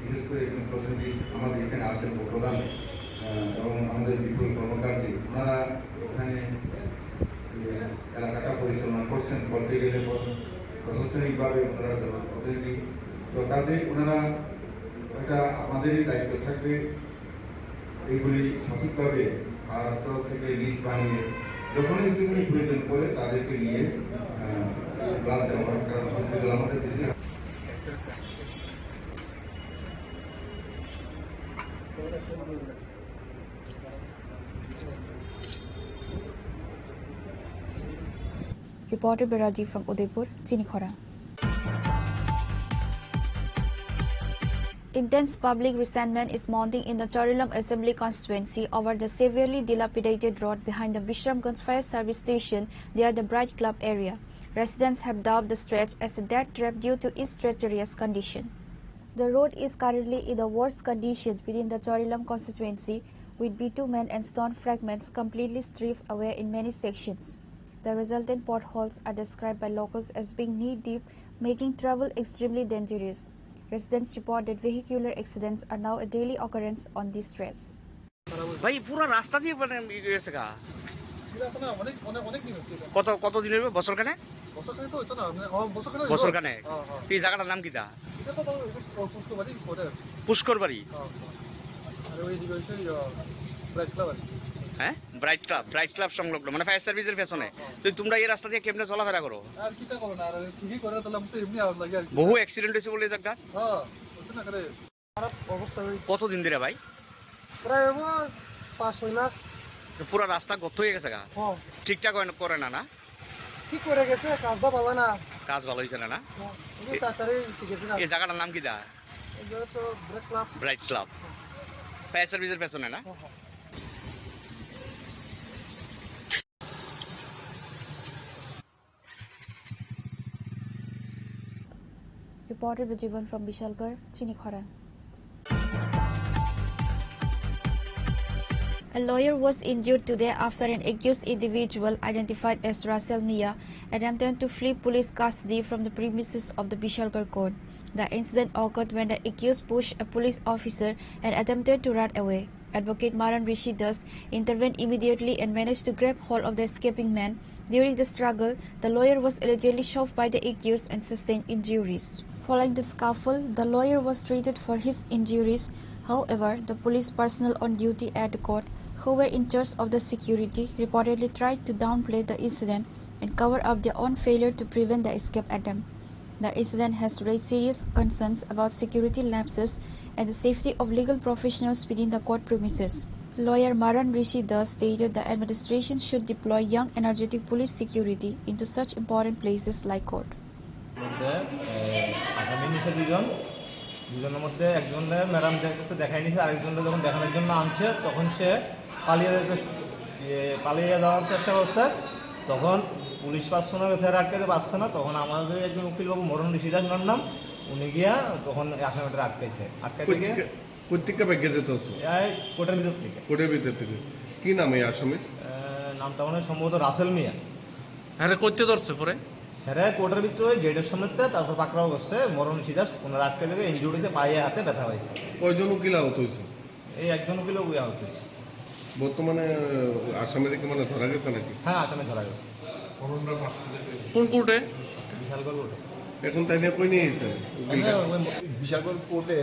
বিশেষ করে একজন প্রতিনিধি আমাদের এখানে আছেন প্রধান এবং আমাদের বিপুল কর্মকারী, ওনারা ওখানে এলাকাটা পরিচালনা করছেন, বলতে গেলে প্রশাসনিকভাবে ওনারা প্রতিনিধি, তো কাজে ওনারা এটা আমাদেরই দায়িত্ব থাকবে এইগুলি সঠিকভাবে আর তরফ থেকে লিস্ট বানিয়ে যখনই যেগুলি প্রয়োজন করে তাদেরকে নিয়ে ব্লাড দেওয়ার, কারণ হসপিটাল আমাদের দেশে Reported by Rajiv from Udaipur, Chinikhara. Intense public resentment is mounting in the Charilam Assembly constituency over the severely dilapidated road behind the Bishramganj Fire Service Station near the Bright Club area. Residents have dubbed the stretch as a death trap due to its treacherous condition. The road is currently in the worst condition within the Charilam constituency, with bitumen and stone fragments completely stripped away in many sections. The resultant potholes are described by locals as being knee-deep, making travel extremely dangerous. Residents report that vehicular accidents are now a daily occurrence on this stretch. ভাই পুরো রাস্তা দিয়ে মানে গেছে গা কত দিন হইবে বছর কানে এই জায়গাটার নাম কিটা পুষ্কর বাড়ি হ্যাঁ ব্রাইট ক্লাব সংলগ্ন মানে ফায়ার সার্ভিসের পেছনে। তো তোমরা এই রাস্তা দিয়ে কেমনে চলাফেরা করো? বহু অ্যাক্সিডেন্ট হয়েছে বলে জায়গা কতদিন ধরে ভাই? প্রায় 5-6 মাস। পুরো রাস্তা গর্ত হয়ে গেছে গা ঠিকঠাক করে না না ঠিক করে গেছে কাজটা ভালো না কাজ ভালো হয়েছে না তাড়াতাড়ি ঠিক আছে এই জায়গাটার নাম কি দা তো break club bright club fire সার্ভিসের পেছনে না Reporter Vijivan from Bishalgarh, Chinikhara. A lawyer was injured today after an accused individual identified as Russell Mia attempted to flee police custody from the premises of the Bishalgarh court. The incident occurred when the accused pushed a police officer and attempted to run away. Advocate Maran Rishi thus intervened immediately and managed to grab hold of the escaping man. During the struggle, the lawyer was allegedly shoved by the accused and sustained injuries. Following the scuffle, the lawyer was treated for his injuries. However, the police personnel on duty at the court, who were in charge of the security, reportedly tried to downplay the incident and cover up their own failure to prevent the escape attempt. The incident has raised serious concerns about security lapses and the safety of legal professionals within the court premises. Lawyer Maran Rishi thus stated the administration should deploy young, energetic police security into such important places like court. আসামি নিচে দুজনের মধ্যে একজনের ম্যাডামদের কাছে দেখাই নিছে, আরেকজনের যখন দেখানোর জন্য আনছে তখন সে পালিয়ে যাওয়ার চেষ্টা করছে। তখন পুলিশ পার্সোনাল ফের আটকাতে পারছে না, তখন আমাদের একজন উকিলবাবু মরণ ঋষি দাস নাম উনি গিয়া তখন আসামিটা আটকাইছে। আটকাইতে গিয়ে কোথেকে বেগে যেত কোর্টের ভিতর থেকে। কোর্টের ভিতর থেকে কি নাম এই আসামির? নামটা মানে সম্ভবত রাসেল মিয়া। হ্যাঁ করতে ধরছে পরে হ্যাঁ কোর্টের ভিতরে গেটের সামনে তারপর পাকড়াও করছে মরণ ঋষি দাস। ওনার আটকে থেকে ইনজুরি হয়েছে, পায়ে হাতে ব্যথা হয়েছে। কয়জন উকিল আহত হয়েছে? এই একজন উকিল আহত হয়েছে। বর্তমানে আসামির কি মানে ধরা গেছে নাকি? হ্যাঁ আসামি ধরা গেছে। কোন কোর্টে? বিশালগড় কোর্টে। এখন তাই নিয়ে কই নিয়ে গেছে? বিশালগড় কোর্টে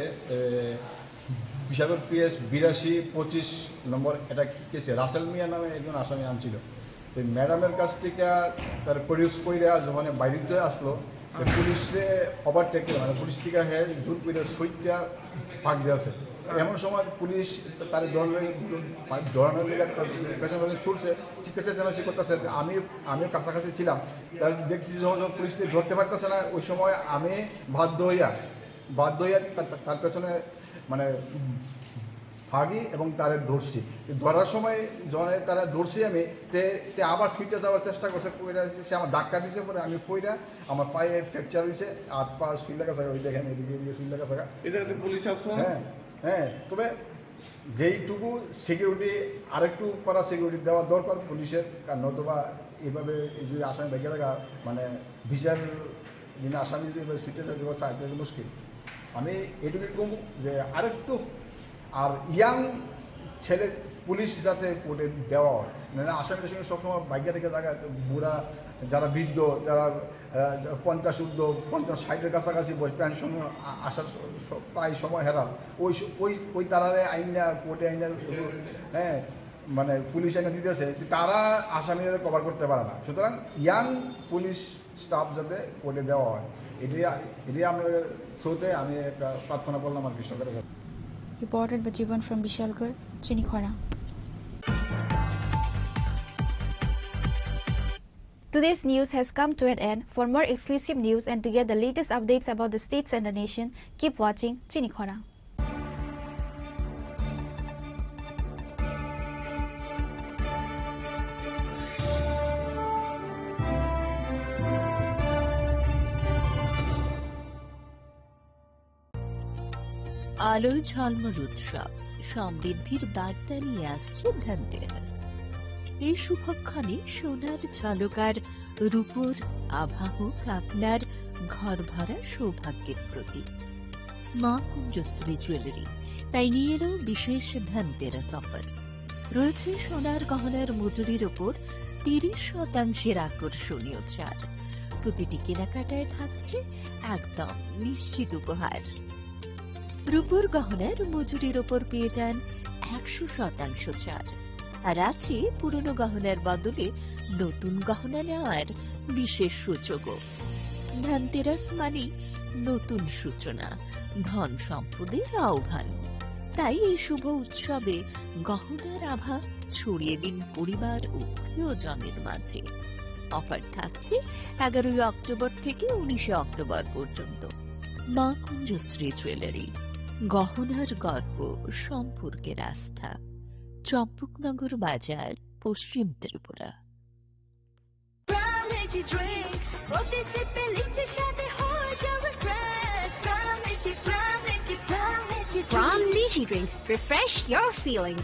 বিশালগড় PS 8225 নম্বর এটা কেসে রাসেল মিয়া নামে একজন আসামি আনছিল। এই ম্যাডামের কাছ থেকে তার প্রডিউস কইরা যখন বাইরে আসলো পুলিশে ওভারটেক মানে পুলিশ থেকে হ্যাঁ জোর করে সইটা ভাগ দিয়েছে। এমন সময় পুলিশ তার ধরানোর পেছনে ছুটছে, চিৎকার চেঁচামেচি করতেছে। আমিও কাছাকাছি ছিলাম, তার দেখছি যখন পুলিশ ধরতে পারতেছে না ওই সময় আমি বাধ্য হইয়া তার পেছনে মানে ভাগি এবং তারে ধরছি। ধরার সময় যখন তারা ধরছি আমি আবার ফিটে যাওয়ার চেষ্টা করছে, সে আমার ধাক্কা দিয়েছে। পরে আমি পইরা আমার পায়ে ফ্র্যাকচার হয়েছে, হাত পা সুই লাগা থাকা, ওই দেখেন এদিকে সুই লাগা থাকা। পুলিশ আসলো? হ্যাঁ তবে যেইটুকু সিকিউরিটি আরেকটু করা সিকিউরিটি দেওয়া দরকার পুলিশের, কারণ নতুবা এইভাবে যদি আসামি ভেঙে থাকা মানে বিচার দিনে আসামি যদি ছুটে দেওয়া চাইতে মুশকিল। আমি এটুকুই কম যে আরেকটু আর ইয়াং ছেলে পুলিশ যাতে কোর্টে দেওয়া হয়, মানে আসামিদের সঙ্গে সবসময় বাইকে থেকে জায়গা বুড়া যারা বৃদ্ধ যারা 50 ঊর্ধ্ব 50-60-এর কাছাকাছি বয়স পেনশন আসার প্রায় সময় হেরান ওই তারারে আইনা কোর্টে আইনা হ্যাঁ মানে পুলিশ আইনা দিতেছে, তারা আসামিদের কভার করতে পারে না। সুতরাং ইয়াং পুলিশ স্টাফ যাতে কোর্টে দেওয়া হয় এটাই আমরা থ্রুতে আমি একটা প্রার্থনা করলাম আর কি সরকারের কাছে। Reported by Jivan from Bishalgarh, Chinikhara. Today's news has come to an end. For more exclusive news and to get the latest updates about the states and the nation, keep watching Chinikhara. আলো ঝলমল উৎসব সমৃদ্ধির বার্তা নিয়ে আসছে ধনতেরাস। এই শুভক্ষণে সোনার ঝলকার রূপোর আভা হোক আপনার ঘর ভরা সৌভাগ্যের প্রতীক। মা কুঞ্জশ্রী জুয়েলারি তাই নিয়ে এলো বিশেষ ধনতেরাস অফার। রয়েছে সোনার গহনার মজুরির ওপর 30% আকর্ষণীয় ছাড়। প্রতিটি কেনাকাটায় থাকছে একদম নিশ্চিত উপহার। রূপোর গহনার মজুরির ওপর পেয়ে যান 100% ছাড়, আর আছে পুরনো গহনার বদলে নতুন গহনা নেওয়ার বিশেষ সুযোগও। ধনতেরাস মানে নতুন সূচনা, ধন সম্পদের আহ্বান। তাই এই শুভ উৎসবে গহনার আভা ছড়িয়ে দিন পরিবার ও প্রিয়জনের মাঝে। অফার থাকছে 11 অক্টোবর থেকে 19 অক্টোবর পর্যন্ত। মা কুঞ্জশ্রী জুয়েলারি, গহনার গর্ব, সম্পর্কের আস্থা, চম্পকনগর বাজার, পশ্চিম Tripura. Refresh your feeling.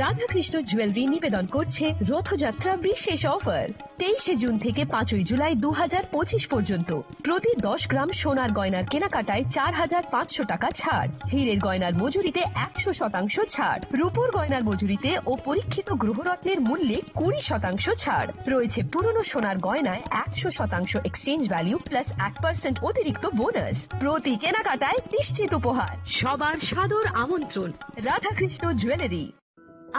Radhakrishna jewellery নিবেদন করছে রথযাত্রা বিশেষ অফার 23 জুন থেকে 5 জুলাই 2025 পর্যন্ত। প্রতি 10 গ্রাম সোনার গয়নার কেনাকাটায় 4500 টাকা ছাড়, হীরের গয়নার মজুরিতে 100% ছাড়, রূপোর গয়নার মজুরিতে ও পরীক্ষিত গ্রহরত্নের মূল্যে 20% ছাড় রয়েছে। পুরনো সোনার গয়নায় 100% এক্সচেঞ্জ ভ্যালু প্লাস 1% অতিরিক্ত বোনাস। প্রতি কেনাকাটায় নিশ্চিত উপহার। সবার সাদর আমন্ত্রণ রাধাকৃষ্ণ জুয়েলারি।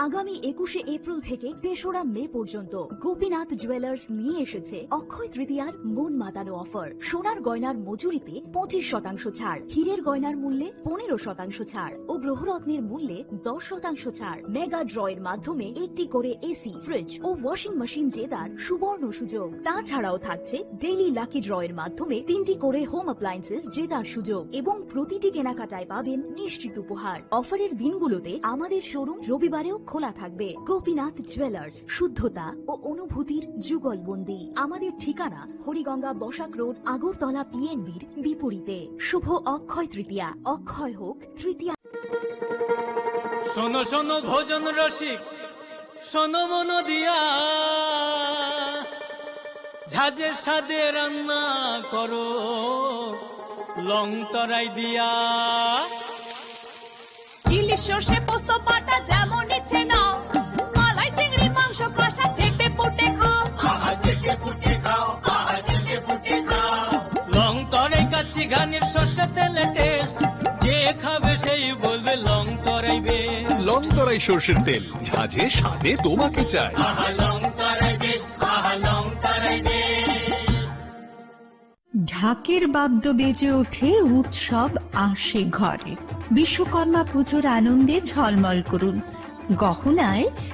আগামী 21 এপ্রিল থেকে 3রা মে পর্যন্ত গোপীনাথ জুয়েলার্স নিয়ে এসেছে অক্ষয় তৃতীয়ার মন মাতানো অফার। সোনার গয়নার মজুরিতে 25% ছাড়, হীরের গয়নার মূল্যে 15% ছাড় ও গ্রহরত্নের মূল্যে 10% ছাড়। মেগা ড্রয়ের মাধ্যমে 1টি করে এসি, ফ্রিজ ও ওয়াশিং মেশিন জেতার সুবর্ণ সুযোগ। তাছাড়াও থাকছে ডেইলি লাকি ড্রয়ের মাধ্যমে 3টি করে হোম অ্যাপ্লায়েন্সেস জেতার সুযোগ এবং প্রতিটি কেনাকাটায় পাবেন নিশ্চিত উপহার। অফারের দিনগুলোতে আমাদের শোরুম রবিবারেও খোলা থাকবে। গোপীনাথ জুয়েলার্স, শুদ্ধতা ও অনুভূতির যুগলবন্দি। আমাদের ঠিকানা হরিগঙ্গা বসাক রোড, আগরতলা পিএনবির বিপরীতে। শুভ অক্ষয় তৃতীয়া, অক্ষয় হোক তৃতীয়া। শোনো শোনো ভোজন রসিক, শোনো মন দিয়া, ঝাঁঝের স্বাদে রান্না করো লং তরাই দিয়া। ইলিশ সর্ষে পোস্ত বাটা যেমন ইচ্ছে নাও, মালাই চিংড়ি মাংস কষা চেটে পুটে খাও, চেটে পুটে খাও, চেটে পুটে খাও। লং তরাই কাচ্চি ঘানির সর্ষে তেলে টেস্ট, যে খাবে সেই বলবে লং তরাইবে। লং তরাই সর্ষের তেল, ঝাঁঝে স্বাদে তোমাকে চাই। লং তরাই বেশ, লং তরাই বেশ। ঢাকের বাদ্য বেজে ওঠে, উৎসব আসে ঘরে। বিশ্বকর্মা পুজোর আনন্দে ঝলমল করুন গহনায়